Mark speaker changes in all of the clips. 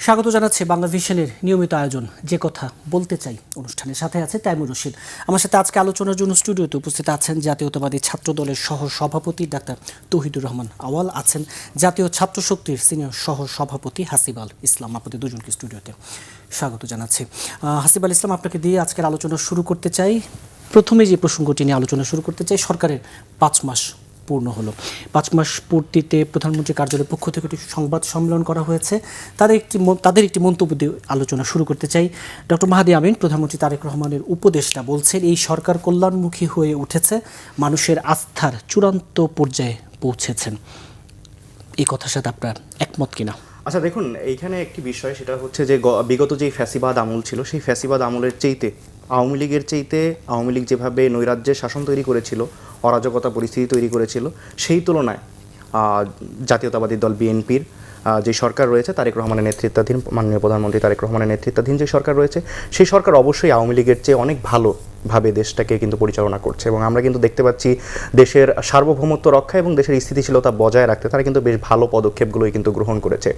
Speaker 1: স্বাগত জানাচ্ছি বাংলা ভিশনের নিয়মিত আয়োজন যে কথা বলতে চাই অনুষ্ঠানের সাথে আছে তাইমুর রশিদ। আমার সাথে আজকে আলোচনার জন্য স্টুডিওতে উপস্থিত আছেন জাতীয়তাবাদী ছাত্র দলের সহ সভাপতি ডাক্তার তৌহিদুর রহমান আওয়াল, আছেন জাতীয় ছাত্র শক্তির সিনিয়র সহ সভাপতি হাসিব আল ইসলাম। আপনাদের দুজনকে স্টুডিওতে স্বাগত জানাচ্ছি। হাসিব আল ইসলাম, আপনাকে দিয়ে আজকের আলোচনা শুরু করতে চাই। প্রথমে যে প্রসঙ্গটি নিয়ে আলোচনা শুরু করতে চাই, সরকারের 5 মাস পূর্ণ হলো। 5 মাস পূর্তিতে প্রধানমন্ত্রী কার্যালয়ের পক্ষ থেকে একটি সংবাদ সম্মেলন করা হয়েছে। তাদের একটি মন্তব্য দিয়ে আলোচনা শুরু করতে চাই। ডক্টর মাহাদি আমিন, প্রধানমন্ত্রী তারেক রহমানের উপদেষ্টা, বলছেন এই সরকার কল্যাণমুখী হয়ে উঠেছে, মানুষের আস্থার চূড়ান্ত পর্যায়ে পৌঁছেছেন। এই কথার সাথে আপনার একমত কিনা?
Speaker 2: আচ্ছা দেখুন, এইখানে একটি বিষয়, সেটা হচ্ছে যে বিগত যেই ফ্যাসিবাদ আমল ছিল, সেই ফ্যাসিবাদ আমলের চাইতে আওয়ামী লীগের চাইতে আওয়ামী লীগ যেভাবে নৈরাজ্যের শাসন তৈরি করেছিল, অরাজকতা পরিস্থিতি তৈরি করেছিল, সেই তুলনায় জাতীয়তাবাদী দল বিএনপির যে সরকার রয়েছে, তারেক রহমানের নেতৃত্বাধীন, মাননীয় প্রধানমন্ত্রী তারেক রহমানের নেতৃত্বাধীন যে সরকার রয়েছে, সেই সরকার অবশ্যই আওয়ামী লীগের চেয়ে অনেক ভালোভাবে দেশটাকে কিন্তু পরিচালনা করছে। এবং আমরা কিন্তু দেখতে পাচ্ছি দেশের সার্বভৌমত্ব রক্ষা এবং দেশের স্থিতিশীলতা বজায় রাখতে তারা কিন্তু বেশ ভালো পদক্ষেপগুলোই কিন্তু গ্রহণ করেছে।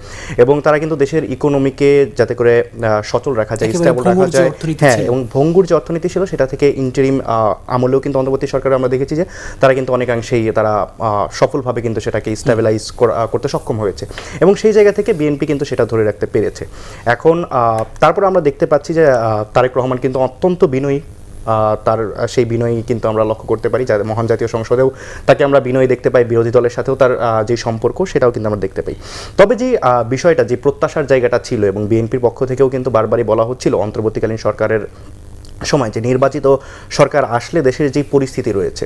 Speaker 2: এবং তারা কিন্তু দেশের ইকোনমিকে যাতে করে সচল রাখা যায়, স্টেবল রাখা যায়, হ্যাঁ, এবং ভঙ্গুর যে অর্থনীতি ছিল সেটা থেকে ইন্টারিম আমলেও কিন্তু অন্তর্বর্তী সরকারে আমরা দেখেছি যে তারা কিন্তু অনেকাংশেই তারা সফলভাবে কিন্তু সেটাকে স্টেবিলাইজ করতে সক্ষম হয়েছে। এবং সেই জায়গা থেকে বিএনপি কিন্তু সেটা ধরে রাখতে পেরেছে। এখন তারপরে আমরা দেখতে পাচ্ছি যে তারেক রহমান কিন্তু অত্যন্ত বিনয়ী। তার সেই বিনয়ী কিন্তু আমরা লক্ষ্য করতে পারি, যাদের মহান জাতীয় সংসদেও তাকে আমরা বিনয়ী দেখতে পাই, বিরোধী দলের সাথেও তার যে সম্পর্ক সেটাও কিন্তু আমরা দেখতে পাই। তবে যে বিষয়টা, যে প্রত্যাশার জায়গাটা ছিল, এবং বিএনপির পক্ষ থেকেও কিন্তু বারবারই বলা হচ্ছিল অন্তর্বর্তীকালীন সরকারের সময় যে নির্বাচিত সরকার আসলে দেশের যেই পরিস্থিতি রয়েছে,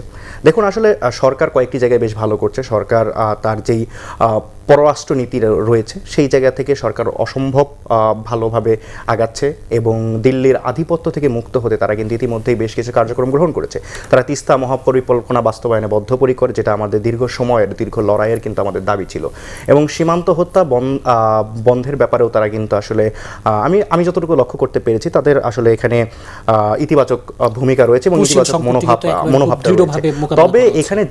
Speaker 2: দেখুন আসলে সরকার কয়েকটি জায়গায় বেশ ভালো করছে। সরকার তার যেই পররাষ্ট্রনীতি রয়েছে সেই জায়গা থেকে সরকার অসম্ভব ভালোভাবে আগাচ্ছে, এবং দিল্লির আধিপত্য থেকে মুক্ত হতে তারা কিন্তু ইতিমধ্যেই বেশ কিছু কার্যক্রম গ্রহণ করেছে। তারা তিস্তা মহাপরিকল্পনা বাস্তবায়নে বদ্ধপরিকর, যেটা আমাদের দীর্ঘ সময়ের দীর্ঘ লড়াইয়ের কিন্তু আমাদের দাবি ছিল। এবং সীমান্ত হত্যা বন্ধের ব্যাপারেও তারা কিন্তু আসলে আমি যতটুকু লক্ষ্য করতে পেরেছি, তাদের আসলে এখানে ইতিবাচক ভূমিকা রয়েছে এবং ইতিবাচক মনোভাবটা রয়েছে। তবে এখানে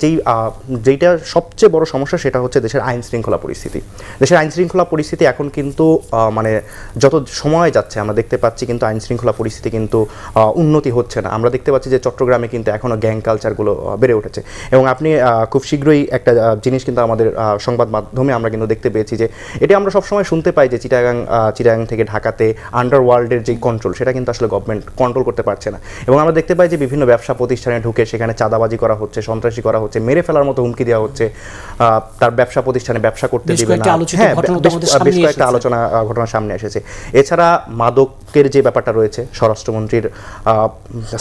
Speaker 2: যেইটা সবচেয়ে বড় সমস্যা, সেটা হচ্ছে দেশের আইন শৃঙ্খলা পরিস্থিতি। দেশের আইন শৃঙ্খলা পরিস্থিতি এখন কিন্তু মানে যত সময় যাচ্ছে আমরা দেখতে পাচ্ছি কিন্তু আইন শৃঙ্খলা পরিস্থিতি কিন্তু উন্নতি হচ্ছে না। আমরা দেখতে পাচ্ছি যে চট্টগ্রামে কিন্তু এখনও গ্যাং কালচারগুলো বেড়ে উঠেছে। এবং আপনি খুব শীঘ্রই একটা জিনিস কিন্তু আমাদের সংবাদ মাধ্যমে আমরা কিন্তু দেখতে পেয়েছি যে এটা আমরা সবসময় শুনতে পাই যে চিটাগাং থেকে ঢাকাতে আন্ডারওয়ার্ল্ডের যে কন্ট্রোল, সেটা কিন্তু আসলে গভর্নমেন্ট কন্ট্রোল করতে পারছে না। এবং আমরা দেখতে পাই যে বিভিন্ন ব্যবসা প্রতিষ্ঠানে ঢুকে সেখানে চাঁদাবাজি করা হচ্ছে, সন্ত্রাসী করা হচ্ছে, মেরে ফেলার মতো হুমকি দেওয়া হচ্ছে, তার ব্যবসা প্রতিষ্ঠানে ব্যবসা করতে দিবে না। হ্যাঁ, বেশ কয়েকটা ঘটনা সামনে এসেছে। এছাড়া মাদকের যে ব্যাপারটা রয়েছে, স্বরাষ্ট্রমন্ত্রীর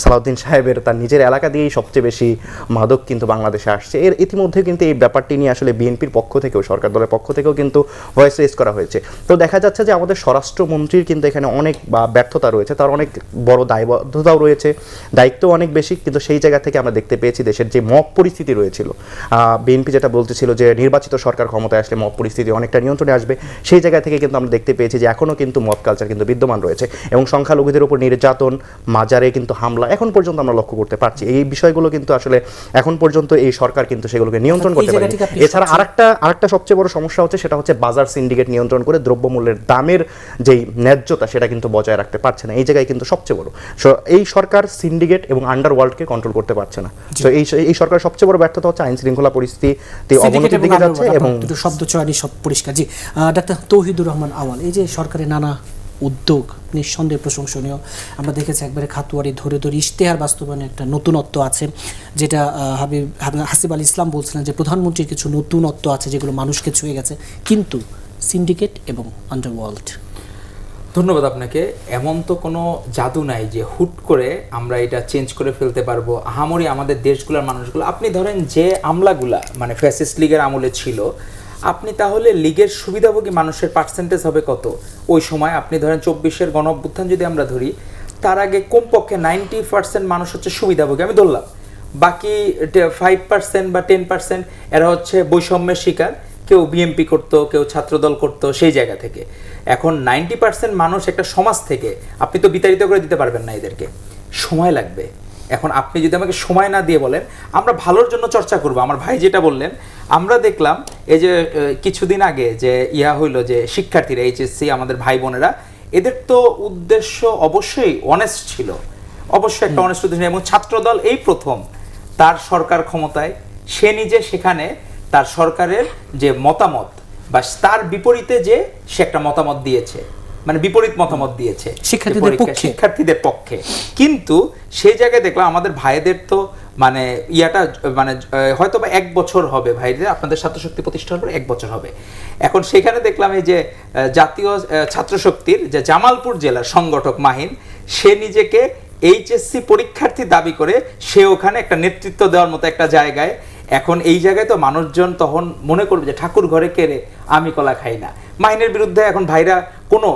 Speaker 2: সালাউদ্দিন সাহেবের তার নিজের এলাকা দিয়েই সবচেয়ে বেশি মাদক কিন্তু বাংলাদেশে আসছে। ইতিমধ্যে কিন্তু এই ব্যাপারটি নিয়ে আসলে বিএনপির পক্ষ থেকেও, সরকার দলের পক্ষ থেকেও কিন্তু ভয়েস রেজ করা হয়েছে। তো দেখা যাচ্ছে যে আমাদের স্বরাষ্ট্রমন্ত্রীর কিন্তু এখানে অনেক ব্যর্থতা রয়েছে, তার অনেক বড় দায়বদ্ধতাও রয়েছে, দায়িত্ব অনেক বেশি। কিন্তু সেই জায়গা থেকে আমরা দেখতে পেয়েছি দেশের যে মব পরিস্থিতি রয়েছিল, বিএনপি যেটা বলতেছিল যে নির্বাচিত সরকার ক্ষমতায় আসলে মব পরিস্থিতি অনেকটা নিয়ন্ত্রণে আসবে, সেই জায়গা থেকে কিন্তু আমরা দেখতে পেয়েছি যে এখনও কিন্তু মব কালচার কিন্তু বিদ্যমান রয়েছে। এবং সংখ্যালঘুদের উপর নির্যাতন, মাজারে কিন্তু হামলা এখন পর্যন্ত আমরা লক্ষ্য করতে পারছি। এই বিষয়গুলো কিন্তু আসলে এখন পর্যন্ত এই সরকার কিন্তু সেগুলোকে নিয়ন্ত্রণ করতে পারেনি। এছাড়া আরেকটা সবচেয়ে বড় সমস্যা হচ্ছে, সেটা হচ্ছে বাজার সিন্ডিকেট নিয়ন্ত্রণ করে দ্রব্যমূল্যের দামের যেই ন্যায্যতা, সেটা কিন্তু বজায় রাখতে পারছে না। এই জায়গায় কিন্তু সবচেয়ে বড় এই সরকার সিন্ডিকেট এবং আন্ডারওয়ার্ল্ডকে কন্ট্রোল করতে পারছে না। তো এই সরকারের সবচেয়ে বড় ব্যর্থতা হচ্ছে আইন শৃঙ্খলা পরিস্থিতি অবনতির দিকে যাচ্ছে। এবং
Speaker 1: শব্দ চয়নই সব পরিষ্কার। জি, ডাক্তার তৌহিদুর রহমান আওয়াল, এই যে সরকারের নানা উদ্যোগ নিঃসন্দেহে প্রশংসনীয়। আমরা দেখেছি একবারে খাতুয়ারি ধরে ইশতেহার বাস্তবায়নে একটা নতুনত্ব আছে, যেটা হাসিব আল ইসলাম বলছিলেন যে প্রধানমন্ত্রীর কিছু নতুনত্ব আছে যেগুলো মানুষকে ছুঁয়ে গেছে, কিন্তু সিন্ডিকেট এবং আন্ডারওয়ার্ল্ড।
Speaker 3: ধন্যবাদ আপনাকে। এমন তো কোনো জাদু নাই যে হুট করে আমরা এটা চেঞ্জ করে ফেলতে পারবো। আহামরি আমাদের দেশগুলোর মানুষগুলো, আপনি ধরেন যে আমলাগুলা মানে ফ্যাসিস্ট লীগের আমলে ছিল, আপনি তাহলে লীগের সুবিধাভোগী মানুষের পার্সেন্টেজ হবে কত ওই সময়? আপনি ধরেন 24-এর গণ অভ্যুত্থান যদি আমরা ধরি, তার আগে কমপক্ষে 90% মানুষ হচ্ছে সুবিধাভোগী, আমি ধরলাম। বাকি 5% বা 10% এরা হচ্ছে বৈষম্যের শিকার, কেউ বিএমপি করতো, কেউ ছাত্রদল করতো, সেই জায়গা থেকে। এখন 90% মানুষ একটা সমাজ থেকে আপনি তো বিতাড়িত করে দিতে পারবেন না, এদেরকে সময় লাগবে। এখন আপনি যদি আমাকে সময় না দিয়ে বলেন আমরা ভালোর জন্য চর্চা করব। আমার ভাই যেটা বললেন, আমরা দেখলাম এই যে কিছুদিন আগে যে হইলো যে শিক্ষার্থীরা এইচএসসি আমাদের ভাই বোনেরা, এদের তো উদ্দেশ্য অবশ্যই অনেস্ট ছিল, অবশ্যই একটা অনেস্ট উদ্দেশ্য, এবং ছাত্রদল এই প্রথম তার সরকার ক্ষমতায়, সে নিজে সেখানে তার সরকারের যে মতামত বা তার বিপরীতে যে সে একটা মতামত দিয়েছে, মানে বিপরীত মতামত দিয়েছে শিক্ষার্থীদের পক্ষে। কিন্তু সেই জায়গায় দেখলাম আমাদের ভাইদের তো মানে মানে হয়তো বা 1 বছর হবে ভাইদের, আপনাদের ছাত্রশক্তি প্রতিষ্ঠার পর 1 বছর হবে। এখন সেখানে দেখলাম এই যে জাতীয় ছাত্রশক্তির যে জামালপুর জেলার সংগঠক মাহিন, সে নিজেকে এইচএসসি পরীক্ষার্থী দাবি করে সে ওখানে একটা নেতৃত্ব দেওয়ার মতো একটা জায়গায়। এখন এই জায়গায় তো মানুষজন তখন মনে করবে যে ঠাকুর ঘরে কেড়ে আমি কলা খাই না। মাহিনের বিরুদ্ধে এখন ভাইরা কোনো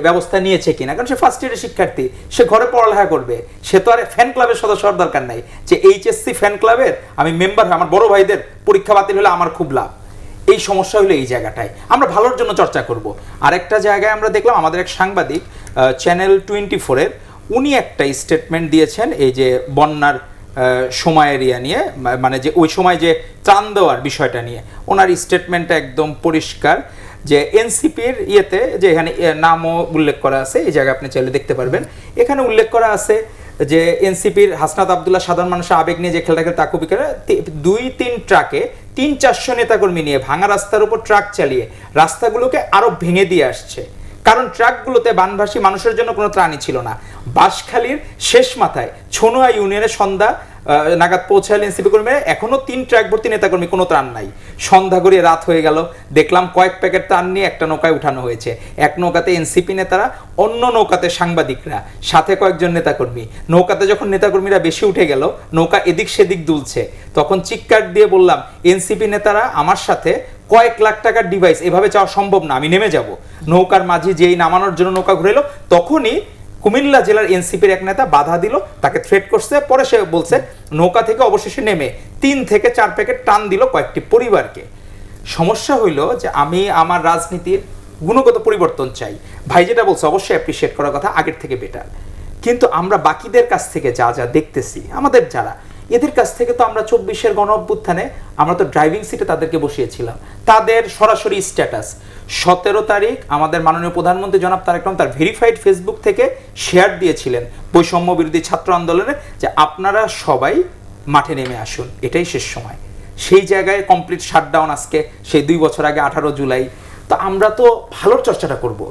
Speaker 3: ব্যবস্থা নিয়েছে কিনা, কারণ সে ফার্স্ট ইয়ারের শিক্ষার্থী, সে ঘরে পড়ালেখা করবে, সে তো আর ফ্যান ক্লাবের সদস্য হওয়ার দরকার নাই যে এইচএসসি ফ্যান ক্লাবের আমি মেম্বার হই, আমার বড় ভাইদের পরীক্ষা বাতিল হলে আমার খুব লাভ। এই সমস্যা হলো এই জায়গাটায় আমরা ভালোর জন্য চর্চা করব। আরেকটা জায়গায় আমরা দেখলাম আমাদের এক সাংবাদিক চ্যানেল 24-এর, উনি একটা স্টেটমেন্ট দিয়েছেন এই যে বন্যার সময়ের নিয়ে, মানে যে ওই সময় যে ত্রাণ দেওয়ার বিষয়টা নিয়ে ওনার স্টেটমেন্টটা একদম পরিষ্কার যে এনসিপির যে এখানে নামও উল্লেখ করা আছে, এই জায়গায় আপনি চাইলে দেখতে পারবেন, এখানে উল্লেখ করা আছে যে এনসিপির হাসনাত আবদুল্লাহ সাধারণ মানুষের আবেগ নিয়ে যে খেলটা খেলে তাকে বিকারে 2-3 ট্রাকে 300-400 নেতাকর্মী নিয়ে ভাঙা রাস্তার উপর ট্রাক চালিয়ে রাস্তাগুলোকে আরো ভেঙে দিয়ে আসছে, কারণ ট্রাকগুলোতে বানভাসী মানুষের জন্য কোনো ত্রাণই ছিল না। বাঁশখালীর শেষ মাথায় ছনুয়া ইউনিয়নের সন্ধ্যা নাগাদ পৌঁছাল এনসিপি কর্মীরা, এখনো 3 ট্রাক ভর্তি নেতাকর্মী, কোনো ত্রাণ নাই। সন্ধ্যা গড়িয়ে রাত হয়ে গেল, দেখলাম কয়েক প্যাকেট ত্রাণ নিয়ে একটা নৌকায় উঠানো হয়েছে। এক নৌকাতে এনসিপি নেতারা, অন্য নৌকাতে সাংবাদিকরা, সাথে কয়েকজন নেতাকর্মী। নৌকাতে যখন নেতাকর্মীরা বেশি উঠে গেল, নৌকা এদিক সেদিক দুলছে, তখন চিৎকার দিয়ে বললাম এনসিপি নেতারা আমার সাথে কয়েক লাখ টাকার ডিভাইস, এভাবে চাওয়া সম্ভব না, আমি নেমে যাব। নৌকার মাঝি যেই নামানোর জন্য নৌকা ঘুরে এলো, তখনই কুমিল্লা জেলার এনসিপির এক নেতা বাধা দিল, তাকে থ্রেট করছে। পরে সে বলছে নৌকা থেকে অবশেষে নেমে 3 থেকে 4 প্যাকেট টান দিল কয়েকটি পরিবারকে। সমস্যা হইল যে আমি আমার রাজনীতির গুণগত পরিবর্তন চাই, ভাই যেটা বলছে অবশ্যই অ্যাপ্রিসিয়েট করার কথা, আগের থেকে বেটার। কিন্তু আমরা বাকিদের কাছ থেকে যা যা দেখতেছি, আমাদের যারা এদের কাছ থেকে তো আমরা 24-এর গণ অভ্যুত্থানে আমরা তো ড্রাইভিং সিটে তাদেরকে বসিয়েছিলাম, তাদের সরাসরি স্ট্যাটাস 17 তারিখ আমাদের মাননীয় প্রধানমন্ত্রী জনাব তারেক রহমান তার ভেরিফাইড ফেসবুক থেকে শেয়ার দিয়েছিলেন বৈষম্য বিরোধী ছাত্র আন্দোলনে, যে আপনারা সবাই মাঠে নেমে আসুন, এটাই শেষ সময়। সেই জায়গায় কমপ্লিট শাটডাউন আজকে, সেই 2 বছর আগে 18 জুলাই। তো আমরা তো ভালোর চর্চাটা করব।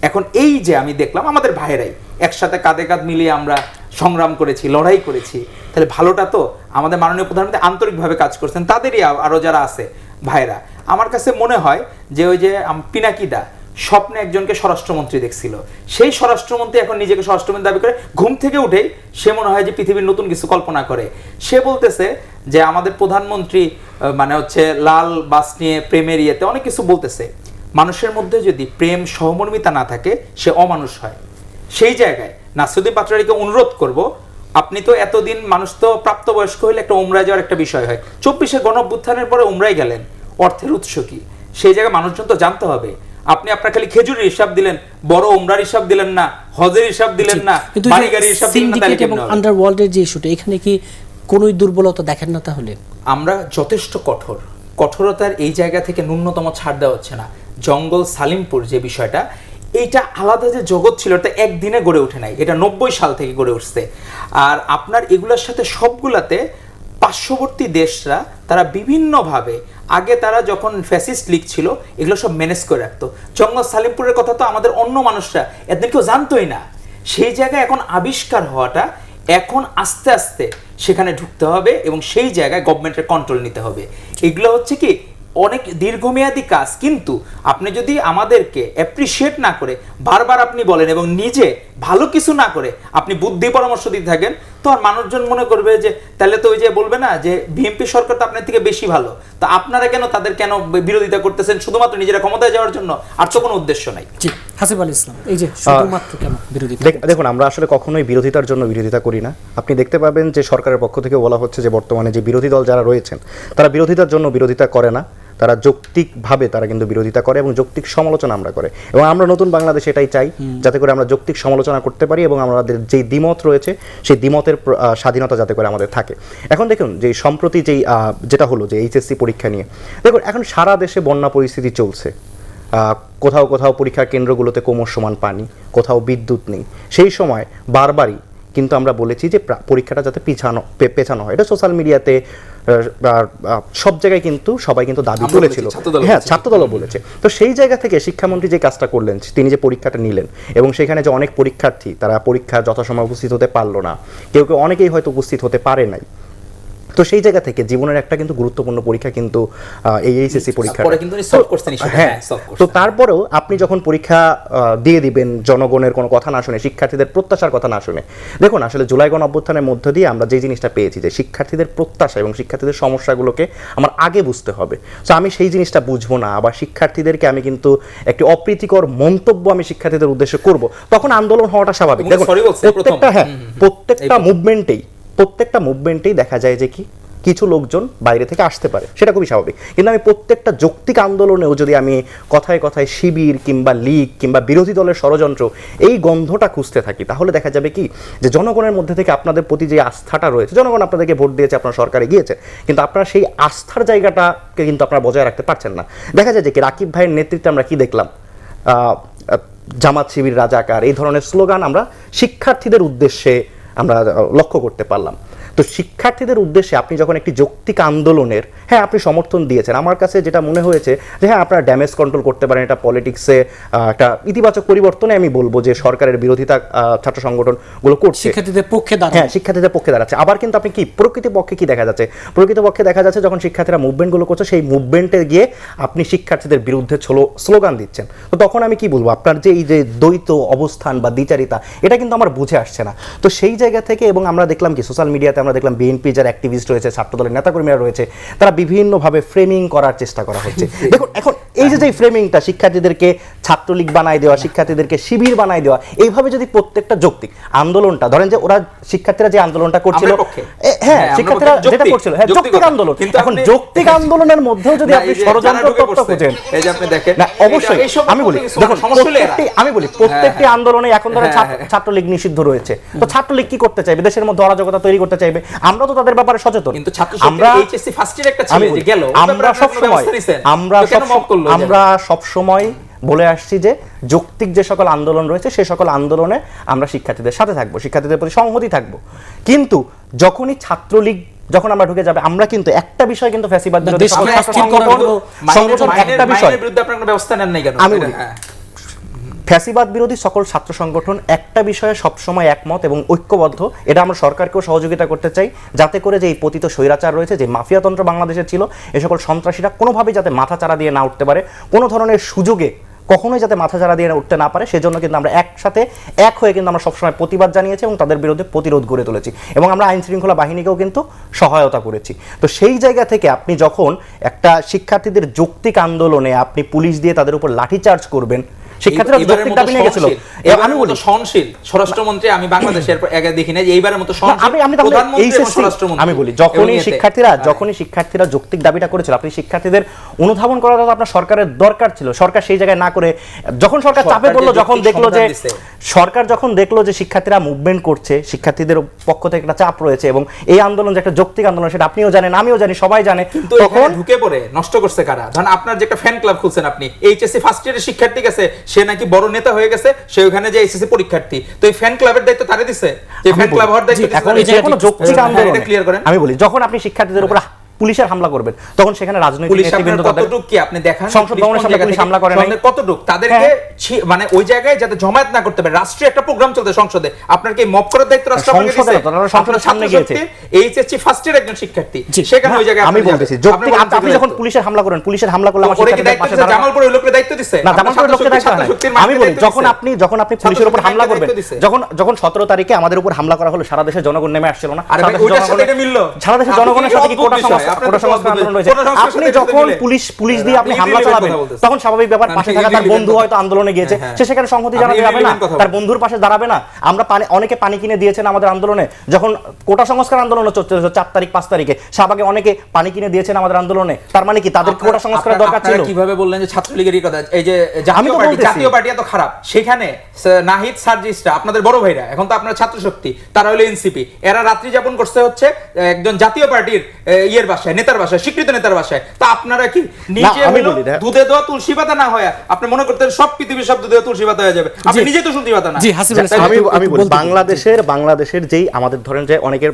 Speaker 3: এখন এই যে আমি দেখলাম আমাদের ভাইয়েরাই একসাথে কাঁধে কাঁধ মিলিয়ে আমরা সংগ্রাম করেছি, লড়াই করেছি, তাহলে ভালোটা তো আমাদের মাননীয় প্রধানমন্ত্রী আন্তরিকভাবে কাজ করছেন, তাদেরই আরো যারা আছে ভাইরা। আমার কাছে মনে হয় যে ওই যে পিনাকিদা স্বপ্নে একজনকে স্বরাষ্ট্রমন্ত্রী দেখছিল, সেই স্বরাষ্ট্রমন্ত্রী এখন নিজেকে স্বরাষ্ট্রমন্ত্রী দাবি করে, ঘুম থেকে উঠেই সে মনে হয় যে পৃথিবীর নতুন কিছু কল্পনা করে। সে বলতেছে যে আমাদের প্রধানমন্ত্রী মানে হচ্ছে লাল বাস নিয়ে প্রেমের অনেক কিছু বলতেছে। মানুষের মধ্যে যদি প্রেম সহমর্মিতা না থাকে সে অমানুষ হয়। সেই জায়গায় নাসিরুদ্দিন পাটোয়ারিকে অনুরোধ করব, আপনি তো এতদিন মানুষ তো প্রাপ্তবয়স্ক হলে একটা উমরায় যাওয়ার একটা বিষয় হয়, 24-এর গণ অভ্যুত্থানের পরে উমরায় গেলেন, অর্থের উৎস কি সেই জায়গায় মানুষজন তো জানতে হবে। আপনি আপনার খালি খেজুরের হিসাব দিলেন, বড় উমরার হিসাব দিলেন না, হজের হিসাব দিলেন না, বাড়ি গাড়ির হিসাব দিলেন না, তাহলে কেমন হবে?
Speaker 1: আন্ডারওয়ার্ল্ডের যে ইস্যুটা, এখানে কি কোনোই দুর্বলতা দেখেন না? তাহলে
Speaker 3: আমরা যথেষ্ট কঠোরতার এই জায়গা থেকে ন্যূনতম ছাড় দেওয়া হচ্ছে না। জঙ্গল সালিমপুর যে বিষয়টা, এইটা আলাদা যে জগৎ ছিল, এটা একদিনে গড়ে ওঠে নাই, এটা 90 সাল থেকে গড়ে উঠছে। আর আপনার এগুলোর সাথে সবগুলাতে পার্শ্ববর্তী দেশরা তারা বিভিন্নভাবে, আগে তারা যখন ফ্যাসিস্ট লীগ ছিল এগুলো সব ম্যানেজ করে রাখতো। জঙ্গল সালিমপুরের কথা তো আমাদের অন্য মানুষরা এদের কেউ জানতোই না। সেই জায়গায় এখন আবিষ্কার হওয়াটা, এখন আস্তে আস্তে সেখানে ঢুকতে হবে এবং সেই জায়গায় গভর্নমেন্টের কন্ট্রোল নিতে হবে। এগুলো হচ্ছে কি অনেক দীর্ঘমেয়াদী কাজ, কিন্তু আপনি যদি আমাদেরকে অ্যাপ্রিসিয়েট না করে বারবার আপনি বলেন এবং নিজে ভালো কিছু না করে আপনি বুদ্ধি পরামর্শ দিতে থাকেন, তো আর মানুষজন মনে করবে যে তাহলে তো ওই যে বলবে না যে বিএনপি সরকার তো আপনার থেকে বেশি ভালো, তো আপনারা কেন তাদের কেন বিরোধিতা করতেছেন শুধুমাত্র নিজেরা ক্ষমতায় যাওয়ার জন্য, আর তো কোনো উদ্দেশ্য নাই।
Speaker 1: জি, হাসিব আল ইসলাম, এই যে শুধুমাত্র কেন বিরোধিতা?
Speaker 2: দেখুন, আমরা আসলে কখনোই বিরোধিতার জন্য বিরোধিতা করি না। আপনি দেখতে পাবেন যে সরকারের পক্ষ থেকে বলা হচ্ছে যে বর্তমানে যে বিরোধী দল যারা রয়েছেন তারা বিরোধিতার জন্য বিরোধিতা করে না, তারা যৌক্তিকভাবে তারা কিন্তু বিরোধিতা করে এবং যৌক্তিক সমালোচনা আমরা করে, এবং আমরা নতুন বাংলাদেশ এটাই চাই যাতে করে আমরা যৌক্তিক সমালোচনা করতে পারি এবং আমাদের যেই দ্বিমত রয়েছে সেই দ্বিমতের স্বাধীনতা যাতে করে আমাদের থাকে। এখন দেখুন যে সম্প্রতি যেটা হলো যে এইচএসসি পরীক্ষা নিয়ে, দেখুন এখন সারা দেশে বন্যা পরিস্থিতি চলছে, কোথাও কোথাও পরীক্ষা কেন্দ্রগুলোতে ক্রমশমান পানি, কোথাও বিদ্যুৎ নেই। সেই সময় বারবারই কিন্তু আমরা বলেছি যে পরীক্ষাটা যাতে পেছানো হয়। এটা সোশ্যাল মিডিয়াতে সব জায়গায় কিন্তু সবাই কিন্তু দাবি তুলেছিল, হ্যাঁ ছাত্রদলও বলেছে। তো সেই জায়গা থেকে শিক্ষামন্ত্রী যে কাজটা করলেন, তিনি যে পরীক্ষাটা নিলেন এবং সেখানে যে অনেক পরীক্ষার্থী তারা পরীক্ষা যথাসময়ে উপস্থিত হতে পারলো না, কেউ কেউ অনেকেই হয়তো উপস্থিত হতে পারে নাই। তো সেই জায়গা থেকে জীবনের একটা কিন্তু গুরুত্বপূর্ণ পরীক্ষা কিন্তু এই এইচএসসি পরীক্ষা, হ্যাঁ। তো তারপরেও আপনি যখন পরীক্ষা দিয়ে দিবেন জনগণের কোনো কথা না শুনে, শিক্ষার্থীদের প্রত্যাশার কথা না শুনে, দেখুন আসলে জুলাই গণ অভ্যুত্থানের মধ্য দিয়ে আমরা যে জিনিসটা পেয়েছি যে শিক্ষার্থীদের প্রত্যাশা এবং শিক্ষার্থীদের সমস্যাগুলোকে আমার আগে বুঝতে হবে। তো আমি সেই জিনিসটা বুঝবো না, আবার শিক্ষার্থীদেরকে আমি কিন্তু একটি অপ্রীতিকর মন্তব্য আমি শিক্ষার্থীদের উদ্দেশ্যে করব, তখন আন্দোলন হওয়াটা স্বাভাবিক। দেখুন প্রত্যেকটা মুভমেন্টেই দেখা যায় যে কিছু লোকজন বাইরে থেকে আসতে পারে, সেটা খুবই স্বাভাবিক। কিন্তু আমি প্রত্যেকটা যৌক্তিক আন্দোলনেও যদি আমি কথায় কথায় শিবির কিংবা লীগ কিংবা বিরোধী দলের ষড়যন্ত্র এই গন্ধটা খুঁজতে থাকি, তাহলে দেখা যাবে কি যে জনগণের মধ্যে থেকে আপনাদের প্রতি যে আস্থাটা রয়েছে, জনগণ আপনাদেরকে ভোট দিয়েছে, আপনার সরকারে গিয়েছে, কিন্তু আপনারা সেই আস্থার জায়গাটাকে কিন্তু আপনারা বজায় রাখতে পারছেন না। দেখা যায় যে রাকিব ভাইয়ের নেতৃত্বে আমরা কি দেখলাম, জামাত শিবির রাজাকার এই ধরনের স্লোগান আমরা শিক্ষার্থীদের উদ্দেশ্যে আমরা লক্ষ্য করতে পারলাম। তো শিক্ষার্থীদের উদ্দেশ্যে আপনি যখন একটি যৌক্তিক আন্দোলনের হ্যাঁ আপনি সমর্থন দিয়েছেন, আমার কাছে যেটা মনে হয়েছে যে হ্যাঁ আপনারা ড্যামেজ কন্ট্রোল করতে পারেন, এটা পলিটিক্সে একটা ইতিবাচক পরিবর্তনে আমি বলবো যে সরকারের বিরোধিতা ছাত্র সংগঠনগুলো করছে,
Speaker 1: শিক্ষার্থীদের পক্ষে দাঁড়াচ্ছে,
Speaker 2: হ্যাঁ শিক্ষার্থীদের পক্ষে দাঁড়াচ্ছে। আবার কিন্তু আপনি কি প্রকৃতপক্ষে কি দেখা যাচ্ছে, প্রকৃতপক্ষে দেখা যাচ্ছে যখন শিক্ষার্থীরা মুভমেন্টগুলো করছে সেই মুভমেন্টে গিয়ে আপনি শিক্ষার্থীদের বিরুদ্ধে স্লোগান দিচ্ছেন। তো তখন আমি কি বলবো, আপনার যে এই যে দ্বৈত অবস্থান বা দ্বিচারিতা এটা কিন্তু আমার বুঝে আসছে না। তো সেই জায়গা থেকে এবং আমরা দেখলাম কি সোশ্যাল মিডিয়াতে আমরা দেখলাম বিএনপি যারা অ্যাক্টিভিস্ট রয়েছে, ছাত্রদলের নেতাকর্মীরা রয়েছে, তারা বিভিন্নভাবে ফ্রেমিং করার চেষ্টা করা হচ্ছে। দেখুন এখন এই যে ফ্রেমিংটা, শিক্ষার্থীদেরকে ছাত্রলীগ বানাই দেওয়া, শিক্ষার্থীদেরকে শিবির বানাই দেওয়া, এইভাবে যদি প্রত্যেকটা যৌক্তিক আন্দোলনটা ধরেন যে ওরা শিক্ষার্থীরা যে আন্দোলনটা করছিল, হ্যাঁ শিক্ষার্থীরা যেটা করছিল হ্যাঁ যৌক্তিক আন্দোলন, এখন যৌক্তিক আন্দোলনের মধ্যেও যদি আপনি ষড়যন্ত্র তত্ত্ব খোঁজেন,
Speaker 3: এই যে আপনি দেখেন
Speaker 2: না অবশ্যই আমি বলি দেখুন প্রত্যেকটি আন্দোলনে এখন ধরেন ছাত্রলীগ নিষিদ্ধ রয়েছে, তো ছাত্রলীগ কি করতে চাইবে, দেশের মধ্যে অরাজকতা তৈরি করতে চাইবে, আমরা তো তাদের ব্যাপারে সচেতন।
Speaker 3: কিন্তু আমরা এইচএসসি ফার্স্ট ইয়ার একটা ছিল যে গেল,
Speaker 2: আমরা সব সময় বলে আসছি যে যৌক্তিক যে সকল আন্দোলন রয়েছে সেই সকল আন্দোলনে আমরা শিক্ষার্থীদের সাথে থাকবো, শিক্ষার্থীদের প্রতি সংহতি থাকবো। কিন্তু যখনই ছাত্রলীগ যখন আমরা ঢুকে যাবে, আমরা কিন্তু একটা বিষয় কিন্তু ফ্যাসিবাদ বিরোধী একটা বিষয়
Speaker 3: বিরুদ্ধে আপনারা ব্যবস্থা নেন নাই কেন,
Speaker 2: আমি বলি ফ্যাসিবাদ বিরোধী সকল ছাত্র সংগঠন একটা বিষয়ে সবসময় একমত এবং ঐক্যবদ্ধ, এটা আমরা সরকারকেও সহযোগিতা করতে চাই যাতে করে যে এই পতিত স্বৈরাচার রয়েছে, যে মাফিয়াতন্ত্র বাংলাদেশে ছিল, এই সকল সন্ত্রাসীরা কোনোভাবেই যাতে মাথাচাড়া দিয়ে না উঠতে পারে, কোনো ধরনের সুযোগে কখনোই যাতে মাথাচাড়া দিয়ে উঠতে না পারে, সেজন্য কিন্তু আমরা একসাথে এক হয়ে কিন্তু আমরা সবসময় প্রতিবাদ জানিয়েছি এবং তাদের বিরুদ্ধে প্রতিরোধ গড়ে তুলেছি এবং আমরা আইন শৃঙ্খলা বাহিনীকেও কিন্তু সহায়তা করেছি। তো সেই জায়গা থেকে আপনি যখন একটা শিক্ষার্থীদের যৌক্তিক আন্দোলনে আপনি পুলিশ দিয়ে তাদের উপর লাঠিচার্জ করবেন, শিক্ষার্থীরা যৌক্তিক দাবি নিয়ে গেছিল,
Speaker 3: আমি বলি সহনশীল স্বরাষ্ট্রমন্ত্রী আমি বাংলাদেশের আগে দেখি না যে এইবারের মতো আমি
Speaker 2: বলি যখনই শিক্ষার্থীরা যৌক্তিক দাবিটা করেছিল, আপনি শিক্ষার্থীদের অনুধাবন করাটা আপনার সরকারের দরকার ছিল, সরকার সেই জায়গায় না করে যখন সরকার চাপে পড়লো, সরকার যখন দেখলো যে শিক্ষার্থীরা মুভমেন্ট করছে, শিক্ষার্থীদের পক্ষ থেকে একটা চাপ রয়েছে এবং এই আন্দোলন যে একটা যৌক্তিক আন্দোলন সেটা আপনিও জানেন আমিও জানি সবাই জানে,
Speaker 3: তখন ঢুকে পড়ে নষ্ট করছে কারা, ধরেন আপনার যে একটা ফ্যান ক্লাব খুলছেন আপনি, এইচএসসি ফার্স্ট ইয়ারের শিক্ষার্থী গেছে, সে নাকি বড় নেতা হয়ে গেছে, সে ওখানে যে এসএসসি পরীক্ষার্থী, তো এই ফ্যান ক্লাবের দায়িত্ব তারে দিছে, যে ফ্যান ক্লাব হওয়ার দায়িত্ব
Speaker 2: এখন যে কোনো যৌক্তিক আন্দোলন ক্লিয়ার করেন। আমি বলি যখন আপনি শিক্ষার্থীদের উপর পুলিশের হামলা করবেন তখন সেখানে রাজনৈতিক নেতৃবৃন্দ
Speaker 3: কতটুকু কি আপনি দেখান
Speaker 2: সংসদ ভবনের সামনে পুলিশ হামলা করে নাই
Speaker 3: কতটুকু তাদেরকে মানে ওই জায়গায় যাতে জমায়েত না করতে পারে, রাষ্ট্রীয় একটা প্রোগ্রাম চলতে সংসদে, আপনার কি মব করার দায়িত্ব রাষ্ট্র আপনাকে দিয়েছে,
Speaker 2: সংসদের সামনে গিয়েছে
Speaker 3: এইচএসসি ফার্স্ট ইয়ার একজন শিক্ষার্থী, সেখানে ওই জায়গায়
Speaker 2: আমি বলতেছি যৌক্তিক আপনি যখন পুলিশের হামলা করেন, পুলিশের হামলা করলে আমার শিক্ষার্থীদের পাশে দাঁড়ানো,
Speaker 3: জামালপুর ওই লোকের দায়িত্ব দিছে
Speaker 2: না, জামালপুর লোকের দায়িত্ব না, আমি বলি যখন আপনি পুলিশের উপর হামলা করবেন, যখন 17 তারিখে আমাদের উপর হামলা করা হলো, সারা দেশের জনগণ নেমে আসছিল না, সারা দেশের জনগণের সাথে কি কোটা সংস্কার
Speaker 3: আপনার
Speaker 2: কোটা
Speaker 3: তো
Speaker 2: সংস্কার
Speaker 3: অদ্ভুত।
Speaker 2: আন্দোলন রয়েছে।
Speaker 3: কোটা সংস্কারের
Speaker 2: আপনি
Speaker 3: সাথে
Speaker 2: যখন
Speaker 3: মিলে।
Speaker 2: পুলিশ দিয়ে আপনি
Speaker 3: আপনি
Speaker 2: হামলা
Speaker 3: irrelevant
Speaker 2: চালাবেন,
Speaker 3: কথা বলতেছেন।
Speaker 2: তখন স্বাভাবিক ব্যাপার
Speaker 3: আপনি
Speaker 2: পাশে থাকা তার
Speaker 3: irrelevant
Speaker 2: বন্ধু হয়তো আন্দোলনে গিয়েছে,
Speaker 3: হ্যাঁ।
Speaker 2: সে সেখানে সংহতি
Speaker 3: আপনি
Speaker 2: জানাতে যাবে না,
Speaker 3: irrelevant কথা
Speaker 2: তার
Speaker 3: বলছেন।
Speaker 2: বন্ধুর পাশে দাঁড়াবে না। আমরা অনেকে পানি কিনে দিয়েছেন আমাদের আন্দোলনে, যখন কোটা সংস্কার আন্দোলন চলছে 4 তারিখ 5 তারিখে শাহবাগে অনেকে পানি কিনে দিয়েছেন আমাদের আন্দোলনে। তার মানে কি তাদের কোটা সংস্কারের দরকার ছিল?
Speaker 3: আপনারা কিভাবে বললেন যে ছাত্রলীগেরই কথা, এই যে
Speaker 2: আমি তো বলতেছি।
Speaker 3: জাতীয় পার্টি এত খারাপ, সেখানে নাহিদ সার্জিসরা আপনাদের বড় ভাইরা, এখন তো আপনার ছাত্র শক্তি, তারা হলো এনসিপি, এরা রাত্রি যাপন করতে হচ্ছে একজন জাতীয় পার্টির ইয়ের বাসায়, নেতার বাসায়, স্বীকৃত নেতার বাসায়। তা আপনারা কি নিজে
Speaker 2: আমি
Speaker 3: হলো
Speaker 2: বলি না।
Speaker 3: দুধে দেওয়া তুলসী পাতা না হয়, আপনি মনে করতেন সব পৃথিবীর সব দুধে দেওয়া তুলসী পাতা হয়ে যাবে, আপনি
Speaker 1: জি।
Speaker 3: নিজে তো তুলসী পাতা না।
Speaker 1: জি, হাসিব আল ইসলাম,
Speaker 2: আমি
Speaker 1: একটু
Speaker 2: আমি বলি
Speaker 1: বলতে দিন।
Speaker 2: বাংলাদেশের যেই আমাদের ধরেন যে অনেকের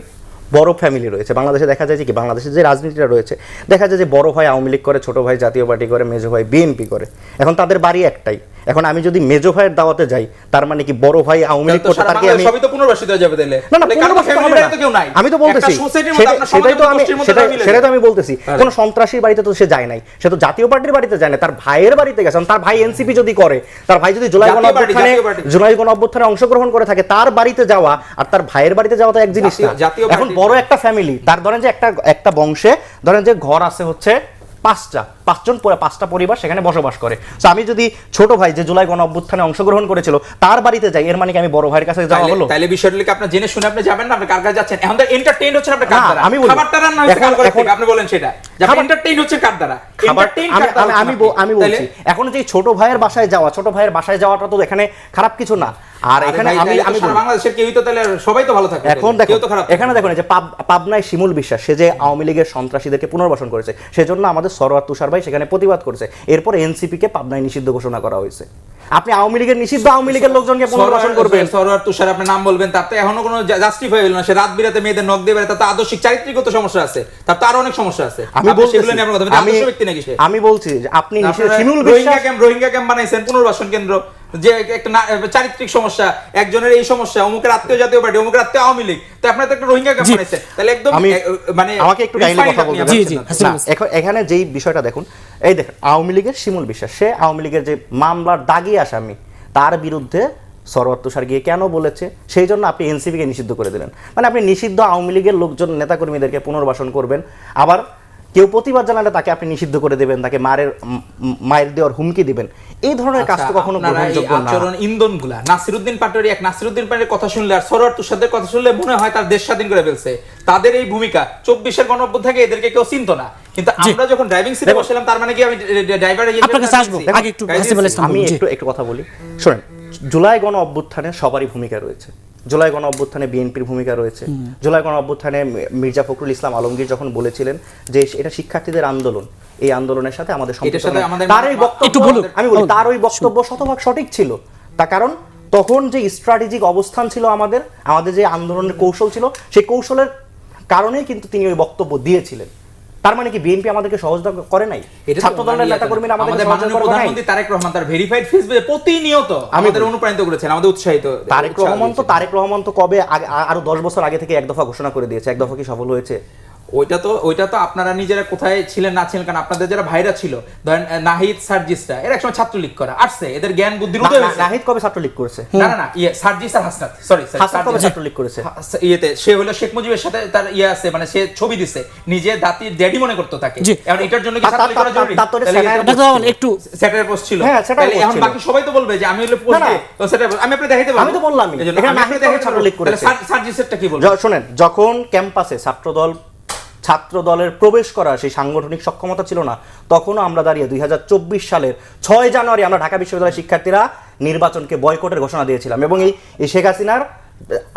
Speaker 2: বড় ফ্যামিলি রয়েছে বাংলাদেশে, দেখা যায় যে কি বাংলাদেশের যে রাজনীতিটা রয়েছে, দেখা যায় যে বড় ভাই আওয়ামী লীগ করে, ছোট ভাই জাতীয় পার্টি করে, মেজো ভাই বিএনপি করে। এখন তাদের বাড়ি একটাই। এখন আমি যদি মেজো ভাইয়ের দাওয়াতে যাই, তার মানে কি বড় ভাই আওয়ামী লীগ
Speaker 3: তো
Speaker 2: করতে,
Speaker 3: সারা
Speaker 2: তার কি আমি
Speaker 3: সবই তো পুনর্বাসিত হয়ে যাবে তাহলে?
Speaker 2: না না
Speaker 3: তাহলে কারো
Speaker 2: পুনর্বাসিত
Speaker 3: family
Speaker 2: হবে
Speaker 3: বাড়িতে
Speaker 2: না।
Speaker 3: কেউ নাই।
Speaker 2: আমি তো বলতেছি
Speaker 3: একটা society-র মধ্যে আপনার
Speaker 2: সেটাই তো
Speaker 3: সমাজের
Speaker 2: আমি
Speaker 3: গোষ্ঠীর মধ্যে তারা মিলে
Speaker 2: সেটাই তো
Speaker 3: যায়।
Speaker 2: আমি বলতেছি, কোন সন্ত্রাসীর বাড়িতে তো সে যায় নাই, সে তো জাতীয় পার্টির বাড়িতে যায় না, তার ভাইয়ের বাড়িতে গেছে। তার ভাই এনসিপি যদি করে, তার ভাই যদি জুলাই
Speaker 3: জাতীয় পার্টি, জাতীয় পার্টি।
Speaker 2: গণ অভ্যুত্থানে অংশগ্রহণ করে থাকে, তার বাড়িতে যাওয়া আর তার ভাইয়ের বাড়িতে যাওয়া তো এক জিনিস না।
Speaker 3: জাতীয়
Speaker 2: এখন
Speaker 3: পার্টি-
Speaker 2: বড় একটা ফ্যামিলি, তার ধরেন যে একটা বংশে ধরেন যে ঘর আছে হচ্ছে 5টা পরিবার সেখানে বসবাস করে। তো আমি যদি ছোট ভাই যে জুলাই গণ অভ্যুত্থানে অংশগ্রহণ করেছিল তার বাড়িতে যাই, এর মানে কি আমি বড় ভাইয়ের কাছে যাওয়া হলো?
Speaker 3: তাহলে বিষয়টা কি আপনি জেনে শুনে আপনি যাবেন না, আপনি কার কাছে যাচ্ছেন? এখন তো এন্টারটেইন হচ্ছেন আপনি কার
Speaker 2: না,
Speaker 3: দ্বারা?
Speaker 2: আমি বলি-
Speaker 3: খাবারটা রান্না হচ্ছে কার করে
Speaker 2: এখন-
Speaker 3: থেকে? আপনি বলেন সেটা যে আপনি এন্টারটেইন হচ্ছেন কার দ্বারা? Entertain কার দ্বারা হচ্ছেন আপনি?
Speaker 2: আমি বলছি এখন যে ছোট ভাইয়ের বাসায় যাওয়াটা তো এখানে খারাপ কিছু না। আর এখানে আমি বলি,
Speaker 3: বাংলাদেশের কেউই তো তাহলে সবাই তো ভালো থাকে,
Speaker 2: এখন
Speaker 3: কেউ
Speaker 2: দেখো
Speaker 3: তো খারাপ
Speaker 2: এখানে দেখুন এই যে পাবনায় শিমুল বিশ্বাস, সে যে আওয়ামী লীগের সন্ত্রাসীদেরকে পুনর্বাসন করেছে, সেজন্য আমাদের সরোয়ার তুষার ভাই সেখানে প্রতিবাদ করেছে। এরপর এনসিপি কে পাবনায় নিষিদ্ধ ঘোষণা করা হয়েছে। আপনি আওয়ামী লীগের নিষিদ্ধ আওয়ামী লীগের লোকজনকে পুনর্বাসন করবেন?
Speaker 3: সরোয়ার তুষার আপনি নাম বলবেন, তার তো এখনো কোনো জাস্টিফাই হলো না। সে রাত বিরাতে মেয়েদের নখ দিয়ে বেড়ায়, তার তো আদর্শিক চারিত্রিকগত সমস্যা আছে, তার তো আরো অনেক সমস্যা আছে।
Speaker 2: আমি
Speaker 3: আপনি সেগুলো নিয়ে আপনার কথা বলছেন, আদর্শ ব্যক্তি নাকি সে?
Speaker 2: আমি বলছি যে আপনি
Speaker 3: আপনারা
Speaker 2: শিমুল
Speaker 3: রোহিঙ্গা ক্যাম্প বানাইছেন, পুনর্বাসন কেন্দ্র, যে একটা চারিত্রিক সমস্যা, একজনের এই সমস্যা, অমুকের আত্মীয় জাতীয় পার্টি, অমুকের আত্মীয় আওয়ামী লীগ, তো আপনারা তো একটা রোহিঙ্গা ক্যাম্প বানাইছেন, তাহলে একদম মানে
Speaker 2: আমাকে একটু কাইন্ডলি
Speaker 3: refined
Speaker 2: কথা
Speaker 3: আপনি
Speaker 2: বলতে
Speaker 1: জি,
Speaker 3: আছেন
Speaker 1: জি,
Speaker 3: না।
Speaker 1: হাসিব
Speaker 2: না,
Speaker 1: আল ইসলাম।
Speaker 2: এখানে যেই বিষয়টা দেখুন, এই দেখেন আওয়ামী লীগের শিমুল বিশ্বাস, সে আওয়ামী লীগের যে মামলার দাগি আসামি, তার বিরুদ্ধে সরোয়ার তুষার গিয়ে কেন বলেছে, সেই জন্য আপনি এনসিপি কে নিষিদ্ধ করে দিলেন। মানে আপনি নিষিদ্ধ আওয়ামী লীগের লোকজন নেতাকর্মীদেরকে পুনর্বাসন করবেন, আবার কেউ প্রতিবাদ জানালে তাকে আপনি নিষিদ্ধ করে দেবেন, তাকে মায়ের দেওয়ার হুমকি দিবেন। এই ধরনের কাজ তো কখনো
Speaker 3: আপনারা এই
Speaker 2: গ্রহণযোগ্য না।
Speaker 3: আচরণ ইন্ধনগুলা নাসিরউদ্দিন পাটোয়ারি, নাসিরউদ্দিন পাটোয়ারির কথা শুনলে আর সরোয়ার তুষারদের কথা শুনলে মনে হয় তার দেশ স্বাধীন করে ফেলছে। তাদের এই ভূমিকা 24-এর গণঅভ্যুত্থান থেকে এদেরকে কেউ চিনতো না, কিন্তু আমরা যখন ড্রাইভিং সিটে বসলাম, তার মানে কি আমি ড্রাইভারে
Speaker 1: আপনার কাছে আসবো, আগে একটু হাসিব আল ইসলাম
Speaker 2: আমি
Speaker 1: বলুন। জি।
Speaker 2: একটু কথা বলি, শোনেন, জুলাই গণ অভ্যুত্থানে সবারই ভূমিকা রয়েছে। জুলাই গণ অভ্যুত্থানে বিএনপির ভূমিকা রয়েছে। জুলাই গণ অভ্যুত্থানে মির্জা ফখরুল ইসলাম আলমগীর যখন বলেছিলেন যে এটা শিক্ষার্থীদের আন্দোলন, এই আন্দোলনের সাথে আমাদের
Speaker 3: এটার সাথে আমাদের
Speaker 2: তার এই বক্তব্য,
Speaker 1: একটু বলুন।
Speaker 2: আমি বলি তার ওই বক্তব্য শতভাগ সঠিক ছিল। তার কারণ তখন যে স্ট্র্যাটেজিক অবস্থান ছিল আমাদের যে আন্দোলনের কৌশল ছিল, সেই কৌশলের কারণেই কিন্তু তিনি ওই বক্তব্য দিয়েছিলেন। তার মানে কি বিএনপি আমাদেরকে সহযোগিতা করে নাই? ছাত্র দলের নেতাকর্মীরা আমাদের
Speaker 3: মাননীয় প্রধানমন্ত্রী তারেক রহমান তার ভেরিফাইড ফেসবুকে প্রতিনিয়ত আমাদের অনুপ্রাণিত করেছেন, আমাদের উৎসাহিত।
Speaker 2: তারেক রহমান তো কবে আরো 10 বছর আগে থেকে এক দফা ঘোষণা করে দিয়েছে। এক দফা কি সফল হয়েছে?
Speaker 3: ওইটা তো আপনারা নিজেরা কোথায় ছিলেন না ছিলেন, কারণ আপনাদের যারা ভাইরা ছিল, ধরেন নাহিদ সার্জিসটা, এরা একসময় ছাত্রলীগ করা আসছে, এদের জ্ঞান বুদ্ধির উদয় হয়েছে।
Speaker 2: নাহিদ কবে ছাত্রলীগ করেছে?
Speaker 3: না সার্জিস আর হাসনাত, সরি
Speaker 2: হাসনাত কবে ছাত্রলীগ করেছে?
Speaker 3: ইয়েতে সে হলো শেখ মুজিবের সাথে তার আছে, মানে সে ছবি দিছে, নিজে দাতির ড্যাডি মনে করতো তাকে।
Speaker 1: জি।
Speaker 3: এখন এটার জন্য কি ছাত্রলীগ করা জরুরি?
Speaker 1: একটু
Speaker 3: সেটার পোস্ট ছিল।
Speaker 2: হ্যাঁ, সেটার
Speaker 3: তাহলে
Speaker 2: পোস্ট
Speaker 3: এখন
Speaker 2: ছিল।
Speaker 3: বাকি সবাই তো বলবে যে আমি হলো পোস্ট
Speaker 2: না, না।
Speaker 3: দিই, তো সেটা আমি আপনাকে দেখাইতে পারবো।
Speaker 2: আমি তো বললামই।
Speaker 3: এজন্য
Speaker 2: এখানে
Speaker 3: আমি
Speaker 2: নাহিদ
Speaker 3: আপনাকে
Speaker 2: কবে ছাত্রলীগ করেছে?
Speaker 3: তাহলে সার্জিসেরটা কি বলবো?
Speaker 2: শোনেন, যখন ক্যাম্পাসে ছাত্র দলের প্রবেশ করা সেই সাংগঠনিক সক্ষমতা ছিল না, তখনও আমরা দাঁড়িয়ে 2024 সালের 6 জানুয়ারি আমরা ঢাকা বিশ্ববিদ্যালয়ের শিক্ষার্থীরা নির্বাচনকে বয়কটের ঘোষণা দিয়েছিলাম, এবং এই শেখ হাসিনার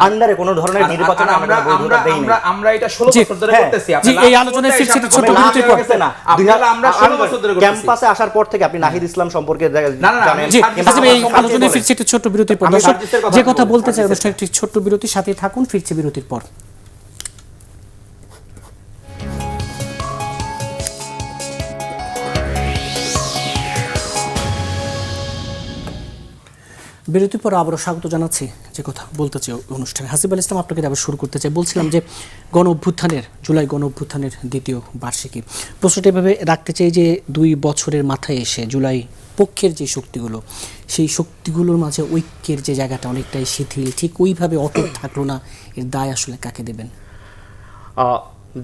Speaker 2: আন্ডারে কোনো ধরনের নির্বাচনে
Speaker 3: আমরা এটা 16 বছর ধরে করতেছি।
Speaker 1: এই আলোচনায় ফিরছি ছোট বিরতির পর।
Speaker 3: আমরা 16 বছর ধরে করতেছি।
Speaker 2: ক্যাম্পাসে আসার পর থেকে আপনি নাহিদ ইসলাম সম্পর্কে জানেন।
Speaker 1: জি,
Speaker 3: সার্জিস
Speaker 1: হাসিব, এই আলোচনায় ফিরছি একটু ছোট্ট বিরতির পর।
Speaker 3: আমি
Speaker 1: দর্শক,
Speaker 3: সার্জিসের কথা
Speaker 1: যে কথা
Speaker 3: বলবো,
Speaker 1: বলতে চাই
Speaker 3: সার্জিসের।
Speaker 1: অনুষ্ঠানে একটি ছোট্ট বিরতির সাথে থাকুন, ফিরছি বিরতির পর। বিরতির পর আবারও স্বাগত জানাচ্ছি। যে কথা বলতে চাই অনুষ্ঠানে, হাসিব আল ইসলাম, আপনাকে আবার শুরু করতে চাই। বলছিলাম যে জুলাই গণ অভ্যুত্থানের দ্বিতীয় বার্ষিকী, প্রশ্নটা এভাবে রাখতে চাই যে 2 বছরের মাথায় এসে জুলাই পক্ষের যে শক্তিগুলো, সেই শক্তিগুলোর মাঝে ঐক্যের যে জায়গাটা অনেকটাই শিথিল, ঠিক ওইভাবে অটুট থাকলো না, এর দায় আসলে কাকে দেবেন?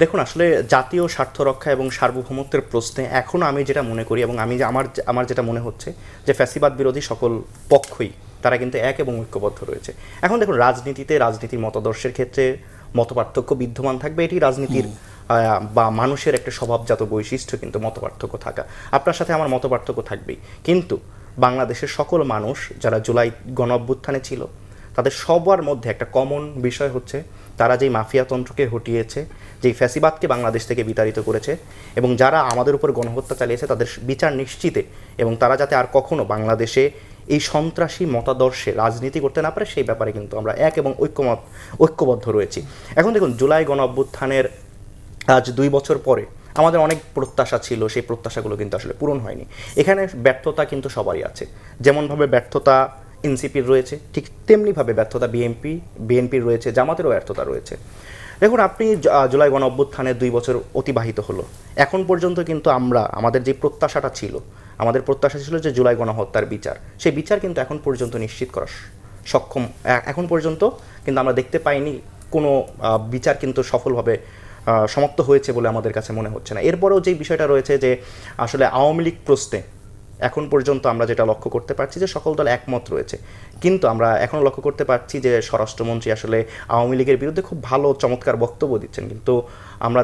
Speaker 2: দেখুন, আসলে জাতীয় স্বার্থ রক্ষা এবং সার্বভৌমত্বের প্রশ্নে এখনও আমি যেটা মনে করি এবং আমার যেটা মনে হচ্ছে যে ফ্যাসিবাদ বিরোধী সকল পক্ষই তারা কিন্তু এক এবং ঐক্যবদ্ধ রয়েছে। এখন দেখুন, রাজনীতির মতাদর্শের ক্ষেত্রে মতপার্থক্য বিদ্যমান থাকবে, এটি রাজনীতির বা মানুষের একটা স্বভাবজাত বৈশিষ্ট্য কিন্তু মতপার্থক্য থাকা। আপনার সাথে আমার মতপার্থক্য থাকবেই, কিন্তু বাংলাদেশের সকল মানুষ যারা জুলাই গণ অভ্যুত্থানে ছিল তাদের সবার মধ্যে একটা কমন বিষয় হচ্ছে তারা যেই মাফিয়াতন্ত্রকে হটিয়েছে, যেই ফ্যাসিবাদকে বাংলাদেশ থেকে বিতাড়িত করেছে এবং যারা আমাদের উপর গণহত্যা চালিয়েছে তাদের বিচার নিশ্চিতে এবং তারা যাতে আর কখনো বাংলাদেশে এই সন্ত্রাসী মতাদর্শে রাজনীতি করতে না পারে সেই ব্যাপারে কিন্তু আমরা এক এবং ঐক্যবদ্ধ রয়েছি। এখন দেখুন, জুলাই গণ অভ্যুত্থানের আজ 2 বছর পরে আমাদের অনেক প্রত্যাশা ছিল, সেই প্রত্যাশাগুলো কিন্তু আসলে পূরণ হয়নি। এখানে ব্যর্থতা কিন্তু সবারই আছে, যেমনভাবে ব্যর্থতা এনসিপির রয়েছে ঠিক তেমনিভাবে ব্যর্থতা বিএনপির রয়েছে, জামাতেরও ব্যর্থতা রয়েছে। দেখুন, আপনি জুলাই গণ অভ্যুত্থানের 2 বছর অতিবাহিত হলো, এখন পর্যন্ত কিন্তু আমাদের যে প্রত্যাশাটা ছিল, আমাদের প্রত্যাশা ছিল যে জুলাই গণহত্যার বিচার, সেই বিচার কিন্তু এখন পর্যন্ত নিশ্চিত করা সক্ষম এখন পর্যন্ত কিন্তু আমরা দেখতে পাইনি কোনো বিচার কিন্তু সফলভাবে সমাপ্ত হয়েছে বলে আমাদের কাছে মনে হচ্ছে না। এরপরেও যে বিষয়টা রয়েছে যে আসলে আওয়ামী লীগ প্রশ্নে এখন পর্যন্ত আমরা যেটা লক্ষ্য করতে পারছি যে সকল দল একমত রয়েছে, কিন্তু আমরা এখনও লক্ষ্য করতে পারছি যে স্বরাষ্ট্রমন্ত্রী আসলে আওয়ামী লীগের বিরুদ্ধে খুব ভালো চমৎকার বক্তব্য দিচ্ছেন, কিন্তু আমরা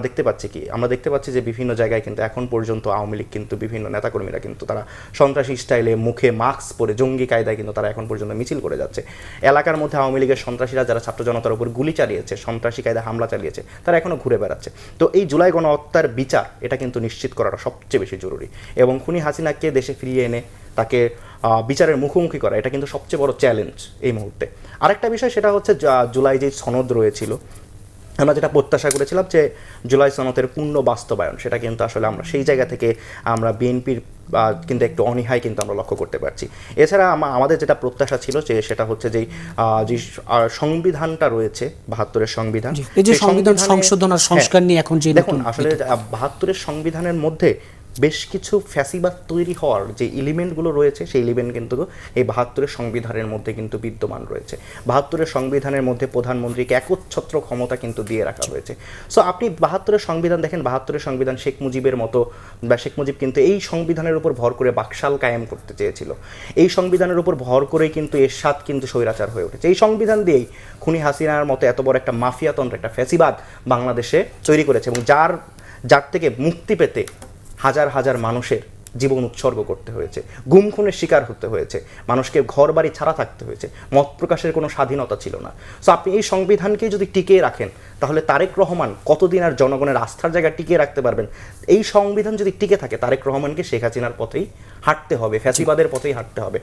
Speaker 2: দেখতে পাচ্ছি যে বিভিন্ন জায়গায় কিন্তু এখন পর্যন্ত আওয়ামী লীগ কিন্তু বিভিন্ন নেতাকর্মীরা কিন্তু তারা সন্ত্রাসী স্টাইলে মুখে মাস্ক পরে জঙ্গি কায়দায় কিন্তু তারা এখন পর্যন্ত মিছিল করে যাচ্ছে। এলাকার মধ্যে আওয়ামী লীগের সন্ত্রাসীরা যারা ছাত্র জনতার উপর গুলি চালিয়েছে, সন্ত্রাসী কায়দায় হামলা চালিয়েছে, তারা এখনও ঘুরে বেড়াচ্ছে। তো এই জুলাই গণহত্যার বিচার এটা কিন্তু নিশ্চিত করাটা সবচেয়ে বেশি জরুরি এবং খুনি হাসিনাকে দেশে ফিরিয়ে এনে তাকে বিচারের মুখোমুখি করা এটা কিন্তু সবচেয়ে বড় চ্যালেঞ্জ এই মুহূর্তে। আরেকটা বিষয় সেটা হচ্ছে জুলাই যে সনদ রয়েছিল, আমরা যেটা প্রত্যাশা করেছিলাম যে জুলাই সনদের পূর্ণ বাস্তবায়ন, সেটা কিন্তু আসলে আমরা সেই জায়গা থেকে আমরা বিএনপির কিন্তু একটু অনীহাই কিন্তু আমরা লক্ষ্য করতে পারছি। এছাড়া আমাদের যেটা প্রত্যাশা ছিল যে সেটা হচ্ছে যে সংবিধানটা রয়েছে 72-এর সংবিধান,
Speaker 1: এই যে সংবিধান সংশোধন আর সংস্কার নিয়ে এখন যে
Speaker 2: দেখুন আসলে 72-এর সংবিধানের মধ্যে বেশ কিছু ফ্যাসিবাদ তৈরি হওয়ার যে এলিমেন্টগুলো রয়েছে সেই এলিমেন্ট কিন্তু এই 72-এর সংবিধানের মধ্যে কিন্তু বিদ্যমান রয়েছে। 72-এর সংবিধানের মধ্যে প্রধানমন্ত্রীকে একচ্ছত্র ক্ষমতা কিন্তু দিয়ে রাখা হয়েছে। সো আপনি 72-এর সংবিধান দেখেন, 72-এর সংবিধান শেখ মুজিবের মতো বা শেখ মুজিব কিন্তু এই সংবিধানের উপর ভর করে বাকশাল কায়েম করতে চেয়েছিল, এই সংবিধানের উপর ভর করেই কিন্তু এরশাদ কিন্তু স্বৈরাচার হয়ে উঠেছে। এই সংবিধান দিয়েই খুনি হাসিনার মতো এত বড় একটা মাফিয়াতন্ত্র, একটা ফ্যাসিবাদ বাংলাদেশে তৈরি করেছে এবং যার থেকে মুক্তি পেতে হাজার হাজার মানুষের জীবন উৎসর্গ করতে হয়েছে, গুম খুনের শিকার হতে হয়েছে, মানুষকে ঘর বাড়ি ছাড়া থাকতে হয়েছে, মত প্রকাশের কোনো স্বাধীনতা ছিল না। সো আপনি এই সংবিধানকেই যদি টিকিয়ে রাখেন তাহলে তারেক রহমান কতদিন আর জনগণের আস্থার জায়গা টিকিয়ে রাখতে পারবেন? এই সংবিধান যদি টিকে থাকে তারেক রহমানকে শেখ হাসিনার পথেই হাঁটতে হবে, ফ্যাসিবাদের পথেই হাঁটতে হবে।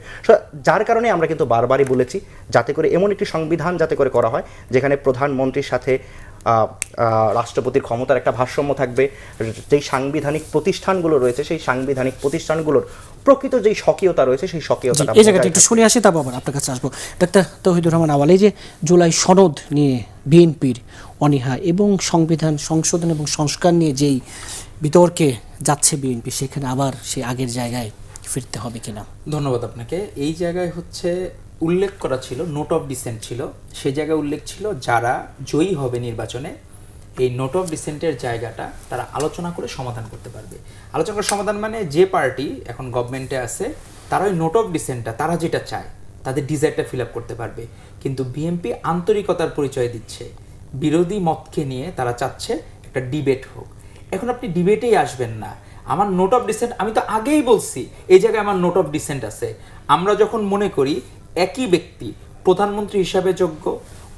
Speaker 2: যার কারণে আমরা কিন্তু বারবারই বলেছি যাতে করে এমন একটি সংবিধান যাতে করে করা হয় যেখানে প্রধানমন্ত্রীর সাথে রাষ্ট্রপতির ক্ষমতার একটা ভারসাম্য থাকবে, যেই সাংবিধানিক প্রতিষ্ঠানগুলো রয়েছে সেই সাংবিধানিক প্রতিষ্ঠানগুলোর প্রকৃত যেই স্বকীয়তা রয়েছে সেই স্বকীয়তাটা
Speaker 1: এই জায়গাটা একটু শুনে আসি, তারপর আবার আপনার কাছে আসবো। ডাক্তার তৌহিদুর রহমান আওয়াল, এই যে জুলাই সনদ নিয়ে বিএনপির অনীহা এবং সংবিধান সংশোধন এবং সংস্কার নিয়ে যেই বিতর্কে যাচ্ছে বিএনপি, সেখানে আবার সেই আগের জায়গায় ফিরতে হবে কিনা?
Speaker 3: ধন্যবাদ আপনাকে। এই জায়গায় হচ্ছে উল্লেখ করা ছিল, নোট অফ ডিসেন্ট ছিল, সেই জায়গায় উল্লেখ ছিল যারা জয়ী হবে নির্বাচনে এই নোট অফ ডিসেন্টের জায়গাটা তারা আলোচনা করে সমাধান করতে পারবে। আলোচনা করে সমাধান মানে যে পার্টি এখন গভর্নমেন্টে আছে তারা ওই নোট অফ ডিসেন্টটা তারা যেটা চায় তাদের ডিজায়ারটা ফিল আপ করতে পারবে। কিন্তু বিএনপি আন্তরিকতার পরিচয় দিচ্ছে, বিরোধী মতকে নিয়ে তারা চাচ্ছে একটা ডিবেট হোক। এখন আপনি ডিবেটেই আসবেন না, আমার নোট অফ ডিসেন্ট, আমি তো আগেই বলছি এই জায়গায় আমার নোট অফ ডিসেন্ট আছে। আমরা যখন মনে করি একই ব্যক্তি প্রধানমন্ত্রী হিসাবে যোগ্য,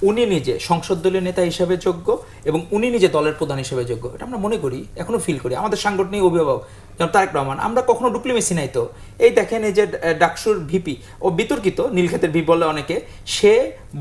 Speaker 3: উনি নিজে সংসদ দলীয় নেতা হিসাবে যোগ্য এবং উনি নিজে দলের প্রধান হিসেবে যোগ্য, এটা আমরা মনে করি, এখনো ফিল করি। আমাদের সাংগঠনিক অভিভাবক যেমন তারেক রহমান, আমরা কখনো ডুপ্লিমেসি নাই তো। এই দেখেন এই যে ডাকসুর ভিপি, ও বিতর্কিত নীলক্ষেতের ভিপি বলে অনেকে, সে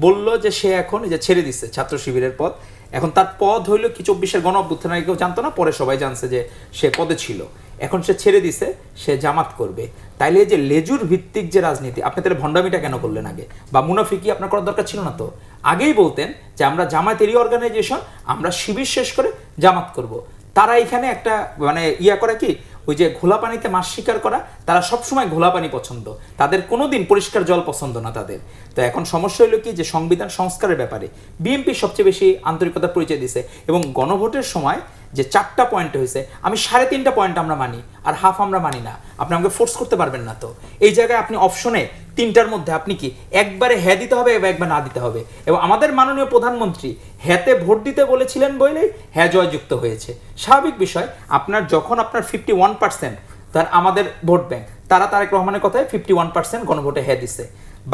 Speaker 3: বলল যে সে এখন এই যে ছেড়ে দিচ্ছে ছাত্র শিবিরের পদ, এখন তার পদ হইল কি 24-এর গণ অভ্যুত্থান, কেউ জানতো না, পরে সবাই জানছে যে সে পদে ছিল, এখন সে ছেড়ে দিছে, সে জামাত করবে। তাইলে যে লেজুর ভিত্তিক যে রাজনীতি, আপনি তাহলে ভণ্ডামিটা কেন করলেন আগে? বা মুনাফিকি আপনার করার দরকার ছিল না তো? আগেই বলতেন যে আমরা জামাতের রিঅর্গানাইজেশন, আমরা শিবির শেষ করে জামাত করব। তারা এখানে একটা মানে করে কি ওই যে ঘোলা পানিতে মাছ শিকার করা, তারা সবসময় ঘোলা পানি পছন্দ, তাদের কোনোদিন পরিষ্কার জল পছন্দ না তাদের। তো এখন সমস্যা হলো কি যে সংবিধান সংস্কারের ব্যাপারে বিএনপি সবচেয়ে বেশি আন্তরিকতার পরিচয় দিছে, এবং গণভোটের সময় যে 4টা পয়েন্ট হয়েছে, আমি 3.5টা পয়েন্ট আমরা মানি আর হাফ আমরা মানি না। আপনি আমাকে ফোর্স করতে পারবেন না। তো এই জায়গায় আপনি অপশনে 3টার মধ্যে আপনি কি একবারে হ্যাঁ দিতে হবে এবং একবার না দিতে হবে, এবং আমাদের মাননীয় প্রধানমন্ত্রী হ্যাঁতে ভোট দিতে বলেছিলেন বলেই হ্যাঁ জয়যুক্ত হয়েছে। স্বাভাবিক বিষয়, আপনার যখন আপনার 51%, তার আমাদের ভোট ব্যাংক, তারা তারেক রহমানের কথায় 51% গণভোটে হ্যাঁ দিছে,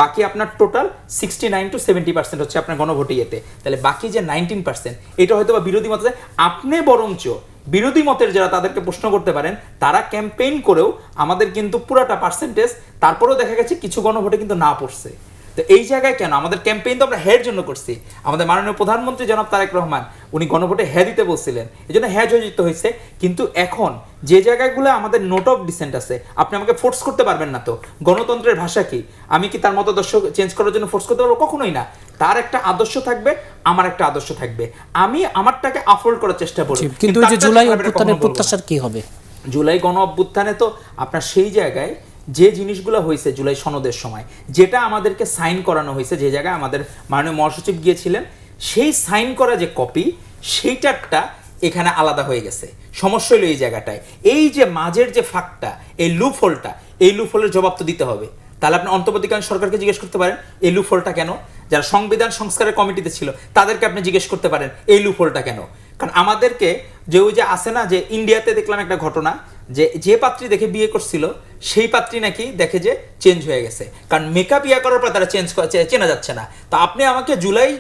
Speaker 3: বাকি আপনার টোটাল 69 to 70% হচ্ছে আপনার গণভোটে ইয়েতে, তাহলে বাকি যে 19% এটা হয়তো বা বিরোধী মত। আপনি বরঞ্চ বিরোধী মতের যারা তাদেরকে প্রশ্ন করতে পারেন, তারা ক্যাম্পেইন করেও আমাদের কিন্তু পুরাটা পার্সেন্টেজ, তারপরেও দেখা গেছে কিছু গণভোটে কিন্তু না পড়ছে। তো এই জায়গায় কেন আমাদের ক্যাম্পেইন তো আমরা হ্যার জন্য করছি, আমাদের মাননীয় প্রধানমন্ত্রী জনাব তারেক রহমান উনি গণভোটে হ্যাঁ দিতে বলছিলেন, এই জন্য হ্যাঁ জয়যুক্ত হয়েছে। কিন্তু এখন যে জায়গাগুলো আমাদের নোট অফ ডিসেন্ট আছে, আপনি আমাকে ফোর্স করতে পারবেন না। তো গণতন্ত্রের ভাষা কি? আমি কি তার মতাদর্শ চেঞ্জ করার জন্য ফোর্স করতে পারবো? কখনোই না। তার একটা আদর্শ থাকবে, আমার একটা আদর্শ থাকবে, আমি আমারটাকে আফোল্ড করার চেষ্টা করব।
Speaker 1: কিন্তু ওই যে জুলাই অভ্যুত্থানের প্রত্যাশার কি হবে?
Speaker 3: জুলাই গণ অভ্যুত্থানে তো আপনার সেই জায়গায় যে জিনিসগুলো হয়েছে জুলাই সনদের সময়, যেটা আমাদেরকে সাইন করানো হয়েছে, যে জায়গায় আমাদের মাননীয় মহাসচিব গিয়েছিলেন, সেই সাইন করা যে কপি, সেইটারটা এখানে আলাদা হয়ে গেছে। সমস্যা হলো এই জায়গাটায়, এই যে মাঝের যে ফাঁকটা, এই লুপ হোলটা, এই লুপ হোলের জবাব তো দিতে হবে। তাহলে আপনি অন্তর্বর্তীকালীন সরকারকে জিজ্ঞেস করতে পারেন এই লুপ হোলটা কেন, যারা সংবিধান সংস্কারের কমিটিতে ছিল তাদেরকে আপনি জিজ্ঞেস করতে পারেন এই লুপ হোলটা কেন। কারণ আমাদেরকে যে ওই যে আসে না, যে ইন্ডিয়াতে দেখলাম একটা ঘটনা, যে পাত্রী দেখে বিয়ে করছিল সেই পাত্রী নাকি দেখে যে চেঞ্জ হয়ে গেছে, কারণ মেকআপ ইয়া করার পর তারা চেনা যাচ্ছে না। তো আপনি আমাকে জুলাই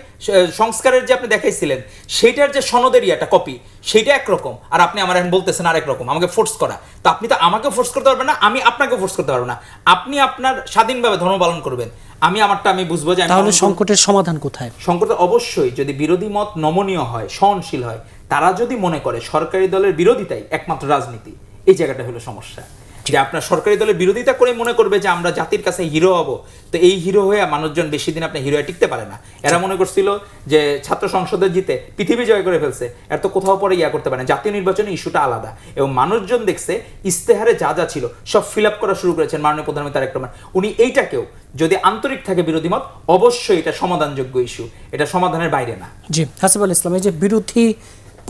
Speaker 3: সংস্কারের যে আপনি দেখাইছিলেন সেইটার যে সনদের ইয়াটা কপি, সেইটা একরকম, আর আপনি আমার এখন বলতেছেন আরেক রকম, আমাকে ফোর্স করা। তো আপনি তো আমাকে ফোর্স করতে পারবেন না, আমি আপনাকে ফোর্স করতে পারবো না। আপনি আপনার স্বাধীনভাবে ধর্ম পালন করবেন, আমি আমারটা আমি বুঝবো যে
Speaker 1: তাহলে সংকটের সমাধান কোথায়?
Speaker 3: সংকট অবশ্যই যদি বিরোধী মত নমনীয় হয়, সহনশীল হয়, তারা যদি মনে করে সরকারি দলের বিরোধিতাই একমাত্র রাজনীতি, এই জায়গাটা হলো সমস্যা। যে আপনার সরকারি দলের বিরোধিতা করে মনে করবে যে আমরা জাতির কাছে হিরো হব, তো এই হিরো হয়ে মানুষজন বেশি দিন আপনি হিরোয় টিকতে পারে না। এরা মনে করছিল যে ছাত্র সংসদে জিতে পৃথিবী জয় করে ফেলছে, এর তো কোথাও পরে ইয়া করতে পারে না। জাতীয় নির্বাচনে ইস্যুটা আলাদা, এবং মানুষজন দেখছে ইস্তেহারে যা যা ছিল সব ফিল আপ করা শুরু করেছেন মাননীয় প্রধানমন্ত্রী তারেক রহমান। উনি এইটাকেও যদি আন্তরিক থাকে বিরোধী মত, অবশ্যই এটা সমাধানযোগ্য ইস্যু, এটা সমাধানের বাইরে না।
Speaker 1: জি, হাসিব আল ইসলাম, এই যে বিরোধী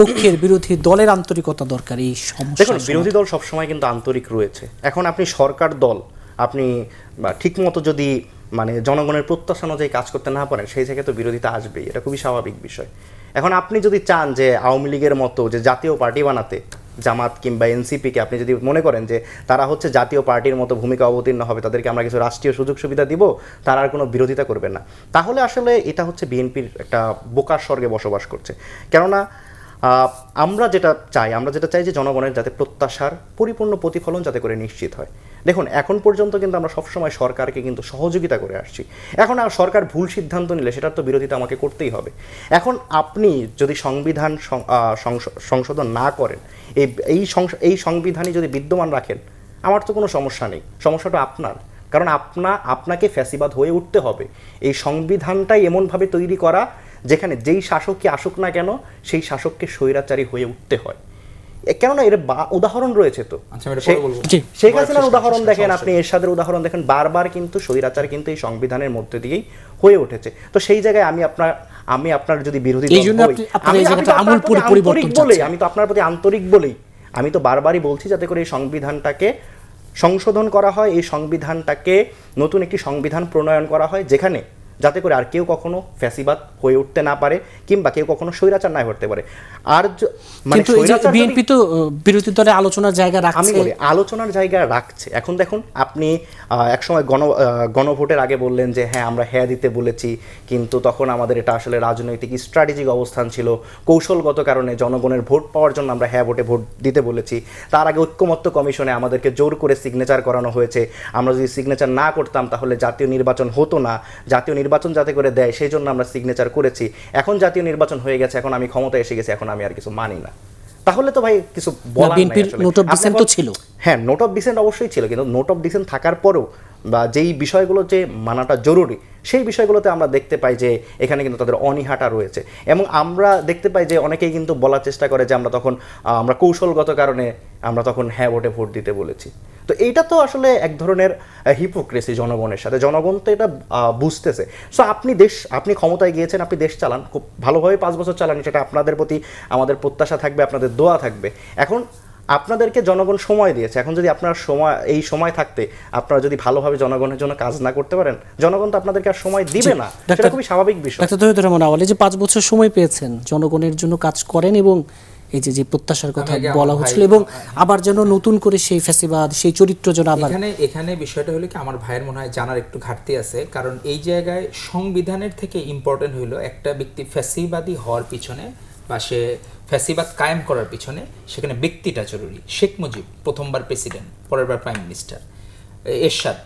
Speaker 1: পক্ষের বিরোধী দলের আন্তরিকতা দরকার এই সমস্যা।
Speaker 2: দেখুন, বিরোধী দল সবসময় কিন্তু আন্তরিক রয়েছে। এখন আপনি সরকার দল, আপনি ঠিকমতো যদি মানে জনগণের প্রত্যাশা অনুযায়ী কাজ করতে না পারেন, সেই জায়গায় তো বিরোধিতা আসবেই, এটা খুবই স্বাভাবিক বিষয়। এখন আপনি যদি চান যে আওয়ামী লীগের মতো যে জাতীয় পার্টি বানাতে, জামাত কিংবা এনসিপিকে আপনি যদি মনে করেন যে তারা হচ্ছে জাতীয় পার্টির মতো ভূমিকা অবতীর্ণ হবে, তাদেরকে আমরা কিছু রাষ্ট্রীয় সুযোগ সুবিধা দিব, তারা আর কোনো বিরোধিতা করবেন না, তাহলে আসলে এটা হচ্ছে বিএনপির একটা বোকার স্বর্গে বসবাস করছে। কেননা আমরা যেটা চাই যে জনগণের যাতে প্রত্যাশার পরিপূর্ণ প্রতিফলন যাতে করে নিশ্চিত হয়। দেখুন, এখন পর্যন্ত কিন্তু আমরা সবসময় সরকারকে কিন্তু সহযোগিতা করে আসছি। এখন আর সরকার ভুল সিদ্ধান্ত নিলে সেটার তো বিরোধিতা আমাকে করতেই হবে। এখন আপনি যদি সংবিধান সংশোধন না করেন, এই সংবিধানই যদি বিদ্যমান রাখেন, আমার তো কোনো সমস্যা নেই, সমস্যাটা আপনার। কারণ আপনাকে ফ্যাসিবাদ হয়ে উঠতে হবে। এই সংবিধানটাই এমনভাবে তৈরি করা যেখানে যেই শাসককে আসুক না কেন, সেই শাসককে স্বৈরাচারী হয়ে উঠতে হয়। কেননা এর উদাহরণ রয়েছে। তো শেখ হাসিনার উদাহরণ দেখেন, আপনি এরশাদের উদাহরণ দেখেন, বারবার কিন্তু স্বৈরাচার কিন্তু এই সংবিধানের মধ্যে দিয়েই হয়ে উঠেছে। তো সেই জায়গায় আমি আপনার যদি বিরোধী আমি তো আপনার প্রতি আন্তরিক বলেই আমি তো বারবারই বলছি যাতে করে এই সংবিধানটাকে সংশোধন করা হয়, এই সংবিধানটাকে নতুন একটি সংবিধান প্রণয়ন করা হয়, যেখানে যাতে করে আর কেউ কখনো ফ্যাসিবাদ হয়ে উঠতে না পারে, কিংবা কেউ কখনো স্বৈরাচার না করতে পারে। আর মানে
Speaker 1: বিএনপি তো বিরোধী দলে আলোচনার জায়গা রাখছে,
Speaker 2: আমি বলি আলোচনার জায়গা রাখছে। এখন দেখুন, আপনি একসময় গণভোটের আগে বললেন যে হ্যাঁ আমরা হ্যাঁ দিতে বলেছি, কিন্তু তখন আমাদের এটা আসলে রাজনৈতিক স্ট্র্যাটেজিক অবস্থান ছিল, কৌশলগত কারণে জনগণের ভোট পাওয়ার জন্য আমরা হ্যাঁ ভোটে ভোট দিতে বলেছি। তার আগে ঐক্যমত্য কমিশনে আমাদেরকে জোর করে সিগনেচার করানো হয়েছে, আমরা যদি সিগনেচার না করতাম তাহলে জাতীয় নির্বাচন হতো না, জাতীয় নির্বাচন যাতে করে দেয় সেই জন্য আমরা সিগনেচার করেছি। এখন জাতীয় নির্বাচন হয়ে গেছে, এখন আমি ক্ষমতা এসে গেছি, এখন আমি আর কিছু মানি না, তাহলে তো ভাই কিছু বলার নাই।
Speaker 1: বিএনপির নোট অফ ডিসেন্ট তো ছিল।
Speaker 2: হ্যাঁ, নোট অফ ডিসেন্ট অবশ্যই ছিল, কিন্তু নোট অফ ডিসেন্ট থাকার পরেও বা যেই বিষয়গুলো যে মানাটা জরুরি সেই বিষয়গুলোতে আমরা দেখতে পাই যে এখানে কিন্তু তাদের অনীহাটা রয়েছে। এবং আমরা দেখতে পাই যে অনেকেই কিন্তু বলার চেষ্টা করে যে আমরা কৌশলগত কারণে আমরা তখন হ্যাঁ ভোটে ভোট দিতে বলেছি। তো এইটা তো আসলে এক ধরনের হিপোক্রেসি জনগণের সাথে, জনগণ তো এটা বুঝতেছে। সো আপনি ক্ষমতায় গিয়েছেন, আপনি দেশ চালান, খুব ভালোভাবে 5 বছর চালান, সেটা আপনাদের প্রতি আমাদের প্রত্যাশা থাকবে, আপনাদের দোয়া থাকবে। এখন আপনাদেরকে জনগণ সময় দিয়েছে, এখন যদি আপনার এই সময় থাকতে আপনারা যদি ভালোভাবে জনগণের জন্য কাজ না করতে পারেন, জনগণ তো আপনাদেরকে আর সময় দিবে না, সেটা খুবই স্বাভাবিক বিষয়।
Speaker 1: ডাক্তার তৌহিদুর রহমান আউয়াল, এই যে 5 বছর সময় পেয়েছেন, জনগণের জন্য কাজ করেন এবং এই যে প্রত্যাশার কথা বলা হচ্ছিল এবং আবার যেন নতুন করে সেই ফ্যাসিবাদ, সেই চরিত্র যেন আবার
Speaker 3: এখানে বিষয়টা হলো কি, আমার ভাইয়ের মনে হয় জানার একটু ঘাটতি আছে, কারণ এই জায়গায় সংবিধানের থেকে ইম্পর্টেন্ট হইলো একটা ব্যক্তি ফ্যাসিবাদী হওয়ার পিছনে বা সে ফ্যাসিবাদ কায়েম করার পিছনে সেখানে ব্যক্তিটা জরুরি। শেখ মুজিব প্রথমবার প্রেসিডেন্ট, পরের বার প্রাইম মিনিস্টার, এরশাদ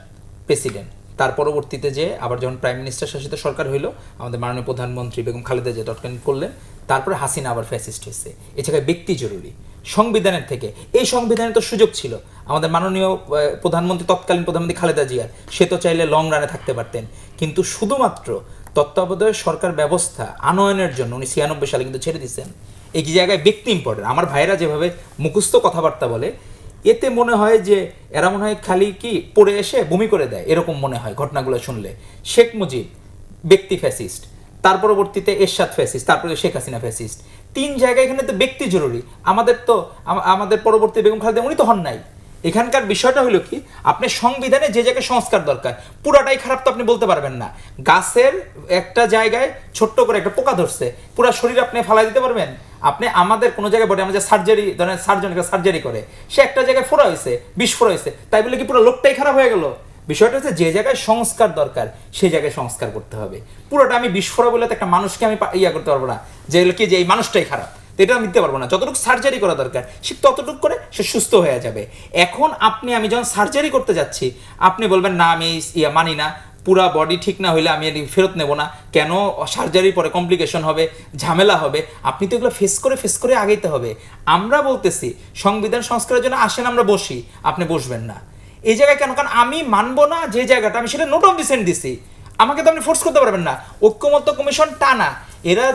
Speaker 3: প্রেসিডেন্ট, তার পরবর্তীতে যে আবার যখন প্রাইম মিনিস্টার শাসিত সরকার হইলো, আমাদের মাননীয় প্রধানমন্ত্রী বেগম খালেদা জিয়া তৎকালীন করলেন, তারপরে হাসিনা আবার ফ্যাসিস্ট হয়েছে। এ জায়গায় ব্যক্তি জরুরি সংবিধানের থেকে। এই সংবিধানে তো সুযোগ ছিল আমাদের মাননীয় প্রধানমন্ত্রী, তৎকালীন প্রধানমন্ত্রী খালেদা জিয়ার, সে তো চাইলে লং রানে থাকতে পারতেন, কিন্তু শুধুমাত্র তত্ত্বাবধায়ক সরকার ব্যবস্থা আনয়নের জন্য উনি 96 সালে কিন্তু ছেড়ে দিচ্ছেন। এই জায়গায় ব্যক্তি ইম্পর্টেন্ট। আমার ভাইয়েরা যেভাবে মুখস্থ কথাবার্তা বলে, এতে মনে হয় যে এরা মনে হয় খালি কি পড়ে এসে বমি করে দেয়, এরকম মনে হয় ঘটনাগুলো শুনলে। শেখ মুজিব ব্যক্তি ফ্যাসিস্ট, তার পরবর্তীতে এরশাদ ফ্যাসিস্ট, তারপরে শেখ হাসিনা ফ্যাসিস্ট। 3 জায়গায় এখানে তো ব্যক্তি জরুরি। আমাদের পরবর্তী বেগম খালেদা উনি তো হন নাই। এখানকার বিষয়টা হলো কি, আপনি সংবিধানে যে জায়গায় সংস্কার দরকার পুরাটাই খারাপ তো আপনি বলতে পারবেন না। গাছের একটা জায়গায় ছোট্ট করে একটা পোকা ধরছে, পুরো শরীর আপনি ফালাই দিতে পারবেন? আপনি আমাদের কোনো জায়গায় বটে, আমাদের সার্জারি, ধরেন সার্জনকে সার্জারি করে, সে একটা জায়গায় ফোড়া হয়েছে, বিষ ফোড়া হয়েছে, তাই বলে কি পুরো লোকটাই খারাপ হয়ে গেল? বিষয়টা হচ্ছে যে জায়গায় সংস্কার দরকার সেই জায়গায় সংস্কার করতে হবে। পুরোটা আমি বিস্ফোরা বলে তো একটা মানুষকে আমি করতে পারবো না যে কি যে এই মানুষটাই খারাপ, এটা আমি দিতে পারবো না। যতটুকু সার্জারি করা দরকার সে ততটুকু করে সে সুস্থ হয়ে যাবে। এখন আমি যখন সার্জারি করতে যাচ্ছি, আপনি বলবেন না আমি মানি না, পুরা বডি ঠিক না হইলে আমি ফেরত নেব না, কেন সার্জারির পরে কমপ্লিকেশন হবে, ঝামেলা হবে। আপনি তো এগুলো ফেস করে আগাইতে হবে। আমরা বলতেছি সংবিধান সংস্কারের জন্য আসেন, আমরা বসি, আপনি বসবেন না এই জায়গায় কেন? কারণ আমি মানবো না যে জায়গাটা, আমি সেটা নোট অফ ডিসেন্ট দিছি, আমাকে তো আপনি ফোর্স করতে পারবেন না। ঐক্যমত্য কমিশন টানা, এরা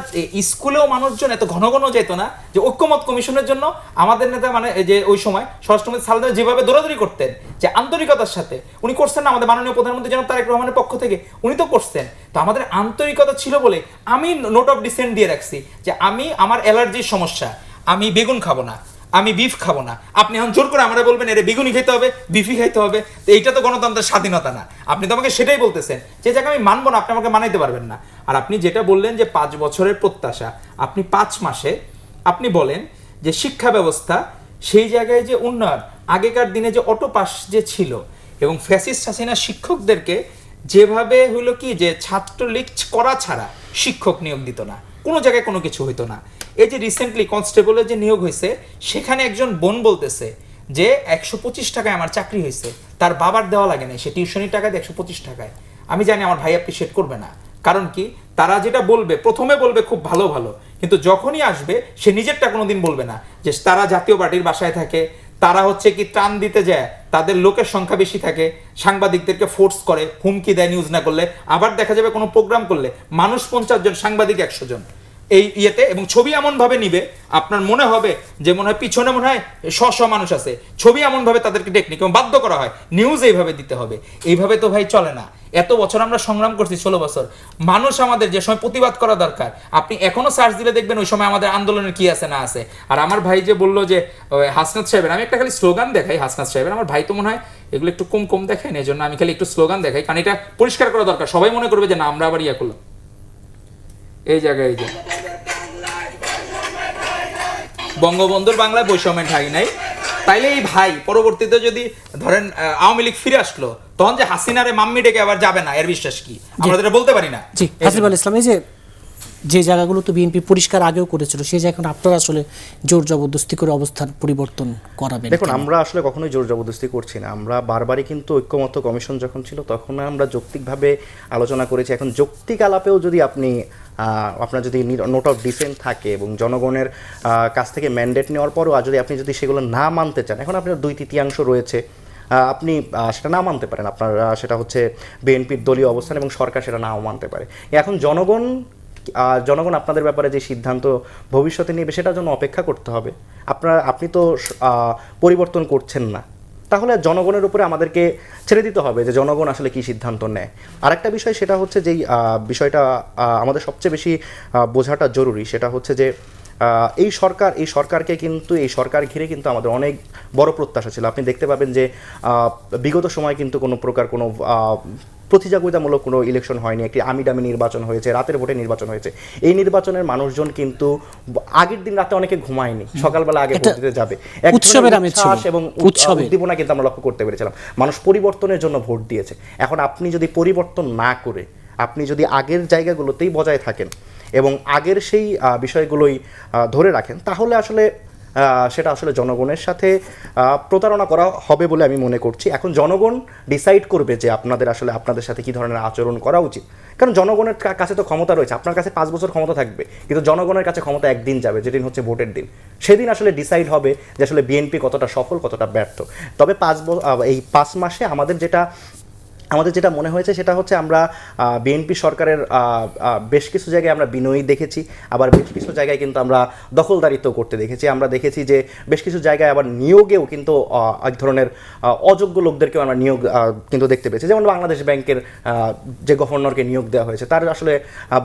Speaker 3: স্কুলেও মানুষজন এত ঘন ঘন যেত না যে ঐক্যমত কমিশনের জন্য আমাদের নেতা যে ওই সময় স্বরাষ্ট্রমন্ত্রী সালদা যেভাবে দৌড়াদৌড়ি করতেন, যে আন্তরিকতার সাথে উনি করছেন না, আমাদের মাননীয় প্রধানমন্ত্রী জনাব তারেক রহমানের পক্ষ থেকে উনি তো করছেন। তো আমাদের আন্তরিকতা ছিল বলে আমি নোট অফ ডিসেন্ট দিয়ে রাখছি যে আমি আমার অ্যালার্জির সমস্যা, আমি বেগুন খাবো না, আমি বিফ খাবো না। আপনি এখন জোর করে আমরা বলবেন এর বেগুনি খেতে হবে, বিফি খাইতে হবে, তো এইটা তো গণতন্ত্রের স্বাধীনতা না। আপনি তো আমাকে সেটাই বলতেছেন যে জায়গায় আমি মানবো না, আপনি আমাকে মানাইতে পারবেন না। আর আপনি যেটা বললেন যে 5 বছরের প্রত্যাশা, আপনি 5 মাসে আপনি বলেন যে শিক্ষা ব্যবস্থা সেই জায়গায় যে উন্নয়ন, আগেকার দিনে যে অটো পাস যে ছিল এবং ফ্যাসিস্ট হাসিনা শিক্ষকদেরকে যেভাবে হইলো কি যে ছাত্রলীগ করা ছাড়া শিক্ষক নিয়োগ দিত না, কোনো জায়গায় কোনো কিছু হইতো না। এই যে রিসেন্টলি কনস্টেবলের যে নিয়োগ হয়েছে, সেখানে একজন বোন বলতেছে যে 125 টাকায় আমার চাকরি হয়েছে, তার বাবার দেওয়া লাগে না, সে টিউশনির টাকা দিয়ে 125 টাকায়। আমি জানি আমার ভাই অ্যাপ্রিসিয়েট করবে না, কারণ কি তারা যেটা বলবে প্রথমে বলবে খুব ভালো ভালো, কিন্তু যখনই আসবে সে নিজেরটা কোনোদিন বলবে না। যে তারা জাতীয় পার্টির বাসায় থাকে, তারা হচ্ছে কি ত্রাণ দিতে যায়, তাদের লোকের সংখ্যা বেশি থাকে, সাংবাদিকদেরকে ফোর্স করে, হুমকি দেয় নিউজ না করলে। আবার দেখা যাবে কোনো প্রোগ্রাম করলে মানুষ 50 জন, সাংবাদিক 100 জন এই ইয়েতে, এবং ছবি এমন ভাবে নিবে আপনার মনে হবে যে মনে হয় পিছনে মনে হয় 100 মানুষ আছে। ছবি এমন ভাবে তাদেরকে টেকনিক এবং বাধ্য করা হয়, নিউজ এইভাবে দিতে হবে। এইভাবে তো ভাই চলে না। এত বছর আমরা সংগ্রাম করছি, 16 বছর মানুষ আমাদের যে সময় প্রতিবাদ করা দরকার, আপনি এখনো সার্চ দিলে দেখবেন ওই সময় আমাদের আন্দোলনের কি আছে না আছে। আর আমার ভাই যে বললো যে হাসনাত সাহেবের, আমি একটা খালি স্লোগান দেখাই হাসনাত সাহেবের, আমার ভাই তো মনে হয় এগুলো একটু কম দেখেন, এই জন্য আমি খালি একটু স্লোগান দেখাই, কারণ এটা পরিষ্কার করা দরকার। সবাই মনে করবে যে না আমরা আবার ইয়া করলাম। এই জায়গায় এই যে বঙ্গবন্ধুর বাংলায় বৈষম্য ঠাই নাই, তাইলে এই ভাই পরবর্তীতে যদি ধরেন আওয়ামী লীগ ফিরে আসলো, তখন যে হাসিনারে মাম্মি ডেকে আবার যাবে না, এর বিশ্বাস কি? আমরা এটা বলতে পারি না।
Speaker 1: জি, হাসিবুল ইসলাম, এই যে যে জায়গাগুলো তো বিএনপি পরিষ্কার আগেও করেছিল সেই জায়গা এখন আপনারা আসলে জোর জবরদস্তি করে অবস্থান পরিবর্তন করাবেন?
Speaker 2: দেখুন, আমরা আসলে কখনোই জোর জবরদস্তি করছি না। আমরা বারবারই কিন্তু ঐক্যমত্য কমিশন যখন ছিল তখন আমরা যৌক্তিকভাবে আলোচনা করেছি। এখন যৌক্তিক আলাপেও যদি আপনার যদি নোট অফ ডিসেন্ট থাকে এবং জনগণের কাছ থেকে ম্যান্ডেট নেওয়ার পরও যদি আপনি যদি সেগুলো না মানতে চান, এখন আপনার 2/3 রয়েছে, আপনি সেটা না মানতে পারেন। আপনার সেটা হচ্ছে বিএনপির দলীয় অবস্থান এবং সরকার সেটা নাও মানতে পারে। এখন জনগণ আপনাদের ব্যাপারে যে সিদ্ধান্ত ভবিষ্যতে নেবে সেটার জন্য অপেক্ষা করতে হবে। আপনি তো পরিবর্তন করছেন না, তাহলে জনগণের উপরে আমাদেরকে ছেড়ে দিতে হবে যে জনগণ আসলে কি সিদ্ধান্ত নেয়। আরেকটা বিষয় সেটা হচ্ছে যেই বিষয়টা আমাদের সবচেয়ে বেশি বোঝাটা জরুরি, সেটা হচ্ছে যে এই সরকার ঘিরে কিন্তু আমাদের অনেক বড় প্রত্যাশা ছিল। আপনি দেখতে পাবেন যে বিগত সময় কিন্তু কোনো প্রকার কোনো প্রতিযোগিতামূলক কোনো ইলেকশন হয়নি, একটি আমিডামি নির্বাচন হয়েছে, রাতের ভোটে নির্বাচন হয়েছে। এই নির্বাচনের মানুষজন কিন্তু আগের দিন রাতে অনেকে ঘুমায়নি, সকালবেলা আগে ভোট দিতে যাবে,
Speaker 1: উৎসবের আমেজ ছিল
Speaker 2: এবং উদ্দীপনা কিন্তু আমরা লক্ষ্য করতে পেরেছিলাম। মানুষ পরিবর্তনের জন্য ভোট দিয়েছে। এখন আপনি যদি পরিবর্তন না করে আপনি যদি আগের জায়গাগুলোতেই বজায় থাকেন এবং আগের সেই বিষয়গুলোই ধরে রাখেন, তাহলে আসলে সেটা আসলে জনগণের সাথে প্রতারণা করা হবে বলে আমি মনে করছি। এখন জনগণ ডিসাইড করবে যে আপনাদের সাথে কী ধরনের আচরণ করা উচিত। কারণ জনগণের কাছে তো ক্ষমতা রয়েছে, আপনার কাছে 5 বছর ক্ষমতা থাকবে, কিন্তু জনগণের কাছে ক্ষমতা একদিন যাবে, যেদিন হচ্ছে ভোটের দিন। সেদিন আসলে ডিসাইড হবে যে আসলে বিএনপি কতটা সফল, কতটা ব্যর্থ। তবে 5 মাসে আমাদের যেটা মনে হয়েছে সেটা হচ্ছে আমরা বিএনপি সরকারের বেশ কিছু জায়গায় আমরা বিনয়ী দেখেছি, আবার বেশ কিছু জায়গায় কিন্তু আমরা দখলদারিত্ব করতে দেখেছি। আমরা দেখেছি যে বেশ কিছু জায়গায় আবার নিয়োগেও কিন্তু এক ধরনের অযোগ্য লোকদেরকেও আমরা নিয়োগ কিন্তু দেখতে পেয়েছি। যেমন বাংলাদেশ ব্যাংকের যে গভর্নরকে নিয়োগ দেওয়া হয়েছে, তার আসলে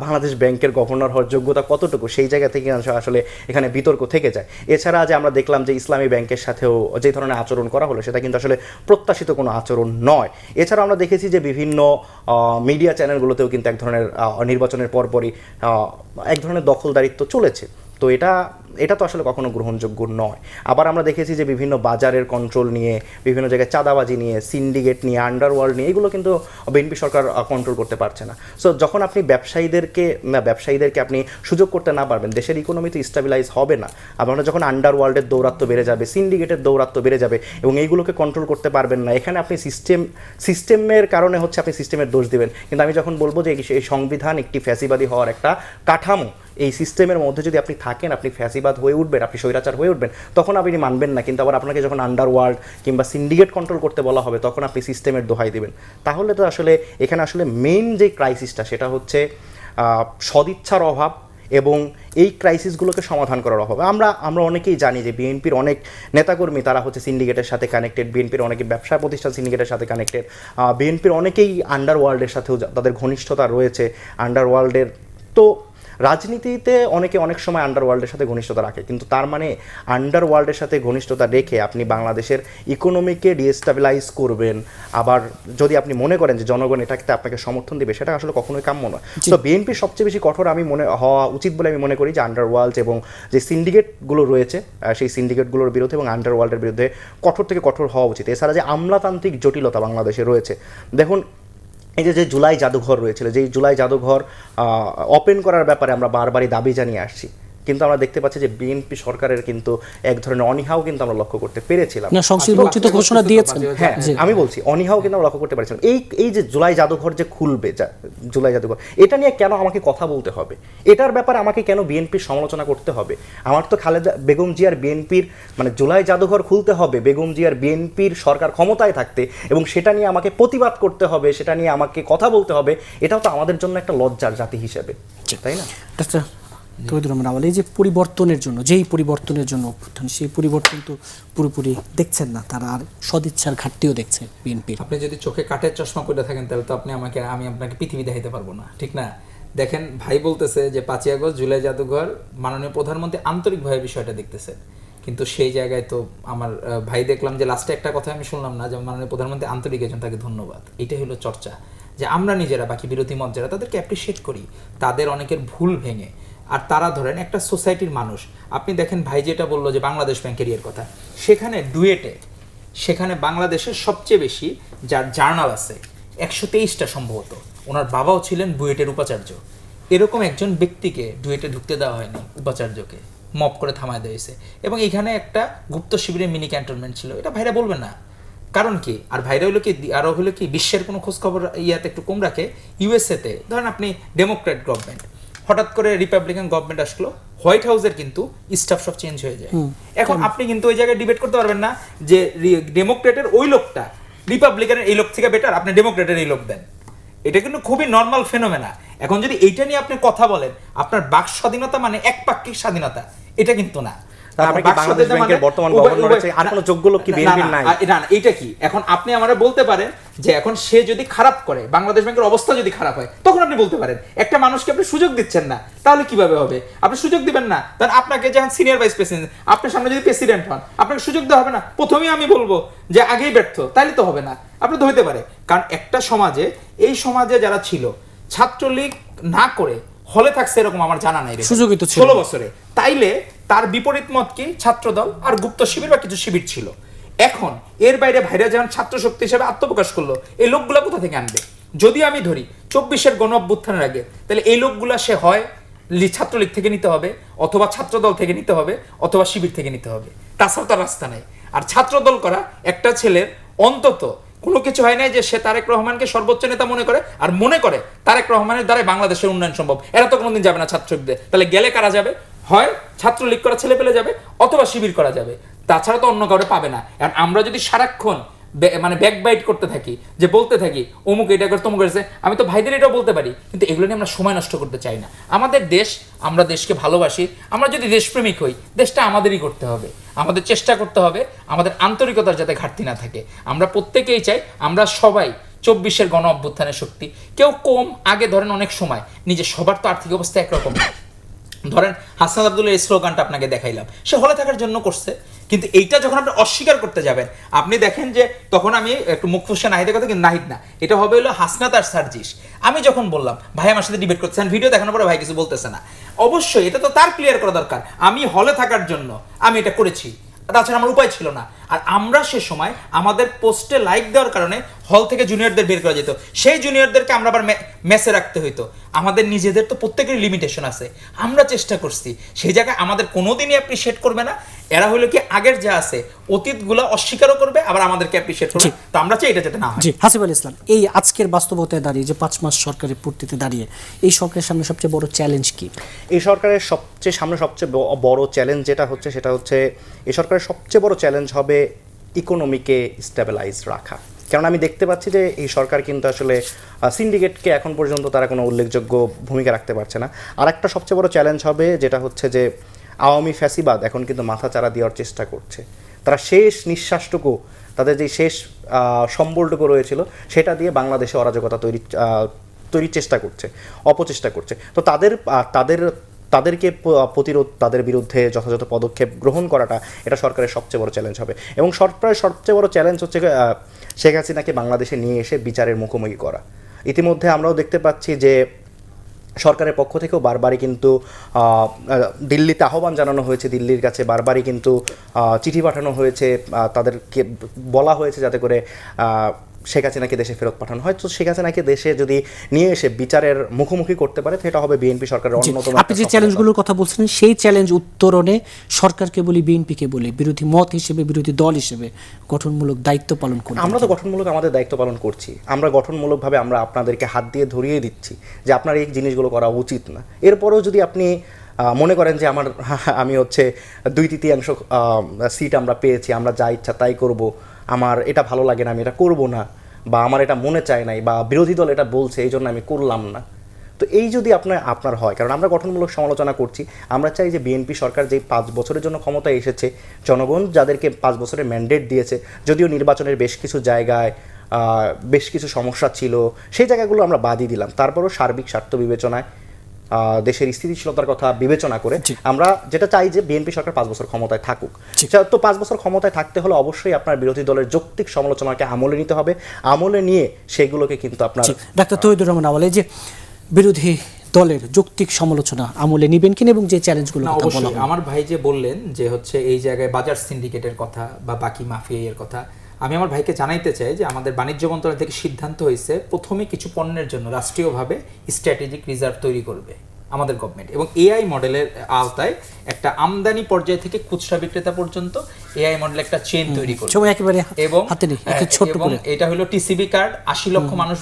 Speaker 2: বাংলাদেশ ব্যাংকের গভর্নর হওয়ার যোগ্যতা কতটুকু, সেই জায়গা থেকে আসলে এখানে বিতর্ক থেকে যায়। এছাড়া যে আমরা দেখলাম যে ইসলামী ব্যাংকের সাথেও যে ধরনের আচরণ করা হলো সেটা কিন্তু আসলে প্রত্যাশিত কোনো আচরণ নয়। এছাড়া আমরা দেখেছি যে বিভিন্ন মিডিয়া চ্যানেলগুলোতেও কিন্তু এক ধরনের নির্বাচনের পরপরই এক ধরনের দখলদারিত্ব চলেছে। তো এটা তো আসলে কখনো গ্রহণযোগ্য নয়। আবার আমরা দেখেছি যে বিভিন্ন বাজারের কন্ট্রোল নিয়ে, বিভিন্ন জায়গায় চাঁদাবাজি নিয়ে, সিন্ডিকেট নিয়ে, আন্ডারওয়ার্ল্ড নিয়ে, এগুলো কিন্তু বিএনপি সরকার কন্ট্রোল করতে পারছে না। সো যখন আপনি ব্যবসায়ীদেরকে আপনি সুযোগ করতে না পারবেন, দেশের ইকোনমি তো স্টেবিলাইজ হবে না। আপনারা যখন আন্ডারওয়ার্ল্ডের দৌরাত্ম্য বেড়ে যাবে, সিন্ডিকেটের দৌরাত্ম্য বেড়ে যাবে এবং এইগুলোকে কন্ট্রোল করতে পারবেন না, এখানে আপনি সিস্টেমের কারণে হচ্ছে আপনি সিস্টেমের দোষ দেবেন। কিন্তু আমি যখন বলবো যে এই সংবিধান একটি ফ্যাসিবাদী হওয়ার একটা কাঠামো, এই সিস্টেমের মধ্যে যদি আপনি থাকেন, আপনি ফ্যাসিবাদ হয়ে উঠবেন, আপনি স্বৈরাচার হয়ে উঠবেন, তখন আপনি মানবেন না। কিন্তু আবার আপনাকে যখন আন্ডারওয়ার্ল্ড কিংবা সিন্ডিকেট কন্ট্রোল করতে বলা হবে, তখন আপনি সিস্টেমের দোহাই দিবেন। তাহলে তো আসলে এখানে আসলে মেইন যে ক্রাইসিসটা সেটা হচ্ছে সদিচ্ছার অভাব এবং এই ক্রাইসিসগুলোকে সমাধান করার অভাব। আমরা অনেকেই জানি যে বিএনপির অনেক নেতাকর্মী তারা হচ্ছে সিন্ডিকেটের সাথে কানেক্টেড, বিএনপির অনেকে ব্যবসা প্রতিষ্ঠান সিন্ডিকেটের সাথে কানেক্টেড, বিএনপির অনেকেই আন্ডারওয়ার্ল্ডের সাথেও তাদের ঘনিষ্ঠতা রয়েছে। আন্ডারওয়ার্ল্ডের তো রাজনীতিতে অনেকে অনেক সময় আন্ডারওয়ার্ল্ডের সাথে ঘনিষ্ঠতা রাখে, কিন্তু তার মানে আন্ডারওয়ার্ল্ডের সাথে ঘনিষ্ঠতা রেখে আপনি বাংলাদেশের ইকোনমিকে ডিস্টেবিলাইজ করবেন। আবার যদি আপনি মনে করেন যে জনগণ এটাকে আপনাকে সমর্থন দেবে, সেটা আসলে কখনোই কাম্য নয়। তো বিএনপির সবচেয়ে বেশি কঠোর হওয়া উচিত বলে আমি মনে করি যে আন্ডারওয়ার্ল্ড এবং যে সিন্ডিকেটগুলো রয়েছে সেই সিন্ডিকেটগুলোর বিরুদ্ধে এবং আন্ডারওয়ার্ল্ডের বিরুদ্ধে কঠোর থেকে কঠোর হওয়া উচিত। এছাড়া যে আমলাতান্ত্রিক জটিলতা বাংলাদেশে রয়েছে, দেখুন এই যে জুলাই জাদুঘর রয়েছিল, যেই জুলাই জাদুঘর ওপেন করার ব্যাপারে আমরা বারবারই দাবি জানিয়ে আসছি, কিন্তু আমরা দেখতে পাচ্ছি যে বিএনপি সরকারের কিন্তু এক ধরনের অনীহাও কিন্তু আমরা লক্ষ্য করতে পেরেছিলাম।
Speaker 1: ঘোষণা দিয়েছেন,
Speaker 2: হ্যাঁ আমি বলছি অনীহাও কিন্তু আমরা লক্ষ্য করতে পেরেছিলাম। এই যে জুলাই জাদুঘর যে খুলবে, জুলাই জাদুঘর, এটা নিয়ে কেন আমাকে কথা বলতে হবে? এটার ব্যাপারে আমাকে কেন বিএনপির সমালোচনা করতে হবে? আমার তো খালেদা বেগম জিয়ার বিএনপির মানে জুলাই জাদুঘর খুলতে হবে বেগম জিয়ার বিএনপির সরকার ক্ষমতায় থাকতে, এবং সেটা নিয়ে আমাকে প্রতিবাদ করতে হবে, সেটা নিয়ে আমাকে কথা বলতে হবে। এটাও তো আমাদের জন্য একটা লজ্জার জাতি হিসেবে, তাই না?
Speaker 1: তৌহিদুর রহমান আউয়াল, এই যে পরিবর্তনের জন্য সেই পরিবর্তন তো পুরোপুরি দেখছেন না, তারা আর সদিচ্ছার ঘাটতিও দেখছে বিএনপির।
Speaker 3: আপনি যদি চোখে কাঠের চশমা পরে থাকেন তাহলে তো আমি আপনাকে পৃথিবী দেখাইতে পারবো না, ঠিক না? দেখেন, ভাই বলতেছে যে 5ই আগস্ট জুলাই জাদুঘর মাননীয় প্রধানমন্ত্রী আন্তরিকভাবে বিষয়টা দেখতেছে, কিন্তু সেই জায়গায় তো আমার ভাই দেখলাম যে লাস্টে একটা কথা আমি শুনলাম না যে মাননীয় প্রধানমন্ত্রী আন্তরিক একজন, তাকে ধন্যবাদ। এটাই হলো চর্চা, যে আমরা নিজেরা বাকি বিরোধী মত যারা তাদেরকে অ্যাপ্রিসিয়েট করি, তাদের অনেকের ভুল ভেঙে। আর তারা ধরেন একটা সোসাইটির মানুষ। আপনি দেখেন ভাই যেটা বললো যে বাংলাদেশ ব্যাংকের ইয়ের কথা, সেখানে বাংলাদেশের সবচেয়ে বেশি যার জার্নাল আছে 123টা সম্ভবত, ওনার বাবাও ছিলেন বুয়েটের উপাচার্য। এরকম একজন ব্যক্তিকে ডুয়েটে ঢুকতে দেওয়া হয়নি, উপাচার্যকে মপ করে থামায় দেওয়া হয়েছে। এবং এখানে একটা গুপ্ত শিবিরের মিনি ক্যান্টনমেন্ট ছিল, এটা ভাইরা বলবেন না। কারণ কি, আর ভাইরা হলো কি, আরো হলো কি, বিশ্বের কোনো খোঁজ খবর ইয়াতে একটু কম রাখে। ইউএসএতে ধরেন আপনি ডেমোক্রেট গভর্নমেন্ট, হঠাৎ করে রিপাবলিকান গভর্নমেন্ট আসলো, হোয়াইট হাউসের কিন্তু স্টাফ সব চেঞ্জ হয়ে যায়। এখন আপনি কিন্তু ওই জায়গায় ডিবেট করতে পারবেন না যে ডেমোক্রেটের ওই লোকটা রিপাবলিকানের এই লোক থেকে বেটার, আপনি ডেমোক্রেটের এই লোক দেন। এটা কিন্তু খুবই নর্মাল ফেনোমেনা। এখন যদি এইটা নিয়ে আপনি কথা বলেন, আপনার বাক স্বাধীনতা মানে একপাক্ষিক স্বাধীনতা, এটা কিন্তু না।
Speaker 2: তারপরে কি বাংলাদেশ ব্যাংকের বর্তমান গভর্নর আছে আর কোনো যোগ্য লোক কি বিএনপির নাই?
Speaker 3: না, এটা কি এখন আপনি আমারে বলতে পারেন যে এখন সে যদি খারাপ করে, বাংলাদেশ ব্যাংকের অবস্থা যদি খারাপ হয়, তখন আপনি বলতে পারেন। একটা মানুষকে আপনি সুযোগ দিচ্ছেন না, তাহলে কিভাবে হবে? আপনি সুযোগ দিবেন না, তাহলে আপনাকে যখন সিনিয়র ভাইস প্রেসিডেন্ট, আপনার সামনে যদি প্রেসিডেন্ট হন, আপনাকে সুযোগ দেওয়া হবে না? প্রথমেই আমি বলবো যে আগেই ব্যর্থ, তাইলে তো হবে না। আপনি তো হইতে পারে, কারণ একটা সমাজে, এই সমাজে যারা ছিল, ছাত্রলীগ না করে হলে থাকছে এরকম আমার জানা নাই,
Speaker 1: সুযোগই তো ছিল
Speaker 3: 16 বছরে। তাইলে তার বিপরীত মত কি ছাত্রদল আর গুপ্ত শিবির বা কিছু শিবির ছিল। এখন এর বাইরে ভাইরা যখন ছাত্র শক্তি হিসেবে আত্মপ্রকাশ করলো, এই লোকগুলা কোথা থেকে আনবে? যদি আমি ধরি 24-এর গণ অভ্যুত্থানের আগে, তাহলে এই লোকগুলা সে হয় ছাত্রলীগ থেকে নিতে হবে, অথবা ছাত্রদল থেকে নিতে হবে, অথবা শিবির থেকে নিতে হবে। তাছাড়া তার রাস্তা নাই। আর ছাত্রদল করা একটা ছেলের অন্তত কোনো কিছু হয় নাই যে সে তারেক রহমানকে সর্বোচ্চ নেতা মনে করে, আর মনে করে তারেক রহমানের দ্বারা বাংলাদেশের উন্নয়ন সম্ভব। এরা তো কোনোদিন যাবে না ছাত্রলীগদের। তাহলে গেলে কারা যাবে? হয় ছাত্রলীগ করা ছেলে পেলে যাবে, অথবা শিবির করা যাবে। তাছাড়া তো অন্য কাউরে পাবে না। আর আমরা যদি সারাক্ষণ মানে ব্যাকবাইট করতে থাকি, যে বলতে থাকি অমুক এটা করে তমুক করেছে, আমি তো ভাইদের এটাও বলতে পারি, কিন্তু এগুলো নিয়ে আমরা সময় নষ্ট করতে চাই না। আমাদের দেশ, আমরা দেশকে ভালোবাসি। আমরা যদি দেশপ্রেমিক হই, দেশটা আমাদেরই করতে হবে। আমাদের চেষ্টা করতে হবে আমাদের আন্তরিকতার যাতে ঘাটতি না থাকে। আমরা প্রত্যেকেই চাই আমরা সবাই 24-এর গণ অভ্যুত্থানের শক্তি। কেউ কম, আগে ধরেন অনেক সময় নিজে, সবার তো আর্থিক অবস্থা একরকম না। ধরেন হাসনাত আব্দুল্লাহ এই স্লোগানটা আপনাকে দেখাইলাম, সে হলে থাকার জন্য করছে। কিন্তু এইটা যখন আপনি অস্বীকার করতে যাবেন, আপনি দেখেন যে তখন আমি একটু মুখ ফুসে নাহিদের কথা, কিন্তু নাহিদ না, এটা হবে হলো হাসনাত আর সার্জিস। আমি যখন বললাম ভাই আমার সাথে ডিবেট করছেন, ভিডিও দেখানোর পরে ভাই কিছু বলতেছে না, অবশ্যই এটা তো তার ক্লিয়ার করা দরকার। আমি হলে থাকার জন্য আমি এটা করেছি, তাছাড়া আমার উপায় ছিল না। আর আমরা সে সময় আমাদের পোস্টে লাইক দেওয়ার কারণে হল থেকে জুনিয়রদের বের করা যেত। সেই জুনিয়রদেরকে আমরা আবার মেসে রাখতে হইতো। আমাদের নিজেদের তো প্রত্যেকেরই লিমিটেশন আছে। আমরা চেষ্টা করছি, সেই জায়গায় আমাদের কোনোদিনই অ্যাপ্রিসিয়েট করবে না। এরা হলো কি আগের যা আছে অতীতগুলো অস্বীকারও করবে, আবার আমাদেরকে অ্যাপ্রিসিয়েট করবে। তো আমরা চাই এটা যাতে না হয়।
Speaker 1: জি, হাসিব আল ইসলাম, এই আজকের বাস্তবতায় দাঁড়িয়ে যে 5 মাস সরকারের পূর্তিতে দাঁড়িয়ে এই সরকারের সামনে সবচেয়ে বড় চ্যালেঞ্জ কি?
Speaker 2: এই সরকারের সবচেয়ে বড় চ্যালেঞ্জ যেটা হচ্ছে, সেটা হচ্ছে এই সরকারের সবচেয়ে বড় চ্যালেঞ্জ হবে ইকোনমিকে স্টেবিলাইজ রাখা। কারণ আমি দেখতে পাচ্ছি যে এই সরকার কিন্তু আসলে সিন্ডিকেটকে এখন পর্যন্ত তারা কোনো উল্লেখযোগ্য ভূমিকা রাখতে পারছে না। আর একটা সবচেয়ে বড় চ্যালেঞ্জ হবে যেটা হচ্ছে যে আওয়ামী ফ্যাসিবাদ এখন কিন্তু মাথাচাড়া দেওয়ার চেষ্টা করছে। তারা শেষ নিঃশ্বাসটুকু, তাদের যে শেষ সম্বলটুকু রয়েছিল, সেটা দিয়ে বাংলাদেশে অরাজকতা তৈরির চেষ্টা করছে, অপচেষ্টা করছে। তো তাদেরকে প্রতিরোধ, তাদের বিরুদ্ধে যথাযথ পদক্ষেপ গ্রহণ করাটা এটা সরকারের সবচেয়ে বড় চ্যালেঞ্জ হবে। এবং সরকারের সবচেয়ে বড় চ্যালেঞ্জ হচ্ছে শেখ হাসিনাকে বাংলাদেশে নিয়ে এসে বিচারের মুখোমুখি করা। ইতিমধ্যে আমরাও দেখতে পাচ্ছি যে সরকারের পক্ষ থেকেও বারবারই কিন্তু দিল্লিতে আহ্বান জানানো হয়েছে, দিল্লির কাছে বারবারই কিন্তু চিঠি পাঠানো হয়েছে, তাদেরকে বলা হয়েছে যাতে করে শেখ হাসিনাকে দেশে ফেরত পাঠানো হয়। তো শেখ হাসিনাকে দেশে যদি নিয়ে এসে বিচারের মুখোমুখি করতে পারে, সেটা হবে বিএনপি সরকারের অন্যতম।
Speaker 1: আপনি যে চ্যালেঞ্জগুলোর কথা বলছেন, সেই চ্যালেঞ্জ উত্তরণে সরকারকে বলি, বিএনপিকে বলি, বিরোধী মত হিসেবে, বিরোধী দল হিসেবে গঠনমূলক দায়িত্ব পালন করি।
Speaker 2: আমরা তো গঠনমূলক আমাদের দায়িত্ব পালন করছি। আমরা গঠনমূলকভাবে আমরা আপনাদেরকে হাত দিয়ে ধরিয়ে দিচ্ছি যে আপনার এই জিনিসগুলো করা উচিত না। এরপরেও যদি আপনি মনে করেন যে আমি হচ্ছে 2/3 সিট আমরা পেয়েছি, আমরা যা ইচ্ছা তাই করব, আমার এটা ভালো লাগে না, আমি এটা করব না, বা আমার এটা মনে চায় নাই, বা বিরোধী দল এটা বলছে এই জন্য আমি করলাম না, তো এই যদি আপনার হয়, কারণ আমরা গঠনমূলক সমালোচনা করছি, আমরা চাই যে বিএনপি সরকার যে 5 বছরের জন্য ক্ষমতায় এসেছে, জনগণ যাদেরকে 5 বছরের ম্যান্ডেট দিয়েছে, যদিও নির্বাচনের বেশ কিছু জায়গায় বেশ কিছু সমস্যা ছিল, সেই জায়গাগুলো আমরা বাদই দিলাম, তারপরও সার্বিক স্বার্থ বিবেচনায়, দেশের স্থিতিশীলতার কথা বিবেচনা করে আমরা যেটা চাই যে বিএনপি সরকার 5 বছর ক্ষমতায় থাকুক। তো 5 বছর ক্ষমতায় থাকতে হলে অবশ্যই আপনার বিরোধী দলের যৌক্তিক সমালোচনাকে আমলে নিতে হবে। আমলে নিয়ে সেগুলোকে কিন্তু আপনার
Speaker 1: ডাক্তার তৌহিদুর রহমান আওয়াল, এই যে বিরোধী দলের যৌক্তিক সমালোচনা আমলে নেবেন কিনা এবং যে চ্যালেঞ্জগুলো কথা বলা,
Speaker 3: আমার ভাই যে বললেন যে হচ্ছে এই জায়গায় বাজার সিন্ডিকেটের কথা বা বাকি মাফিয়ার কথা, আমি আমার ভাইকে জানাইতে চাই যে আমাদের বাণিজ্য মন্ত্রণালয় থেকে সিদ্ধান্ত হয়েছে প্রথমে কিছু পণ্যের জন্য রাষ্ট্রীয়ভাবে স্ট্র্যাটেজিক রিজার্ভ তৈরি করবে আমাদের গভর্নমেন্ট, এবং এআই মডেলের আওতায় একটা আমদানি পর্যায় থেকে খুচরা বিক্রেতা পর্যন্ত এআই মডেল একটা চেইন তৈরি করবে।
Speaker 1: সময় একেবারে
Speaker 3: এবং
Speaker 1: হাতে নেই, একটু ছোট্ট
Speaker 3: এবং
Speaker 1: করে।
Speaker 3: এটা হলো টিসিবি কার্ড 80 লক্ষ মানুষ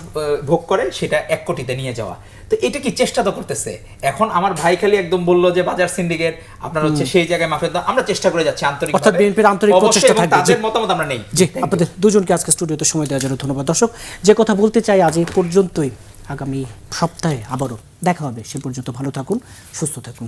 Speaker 3: ভোগ করে, সেটা 1 কোটিতে নিয়ে যাওয়া। তো এটা কি চেষ্টা তো করতেছে। এখন আমার ভাই খালি একদম বলল যে বাজার সিন্ডিকেট আপনার হচ্ছে সেই জায়গায় মাফিয়া দাও, আমরা চেষ্টা করে যাচ্ছি আন্তরিকভাবে।
Speaker 1: অর্থাৎ বিএনপির আন্তরিক প্রচেষ্টা থাকবে।
Speaker 3: তাদের মতামত আমরা নেই।
Speaker 1: জি, আপনাদের দুজনকে আজকে স্টুডিওতে সময় দেওয়ার জন্য ধন্যবাদ। দর্শক, যে কথা বলতে চাই আজ এই পর্যন্তই। আগামী সপ্তাহে আবারও দেখা হবে। সে পর্যন্ত ভালো থাকুন, সুস্থ থাকুন।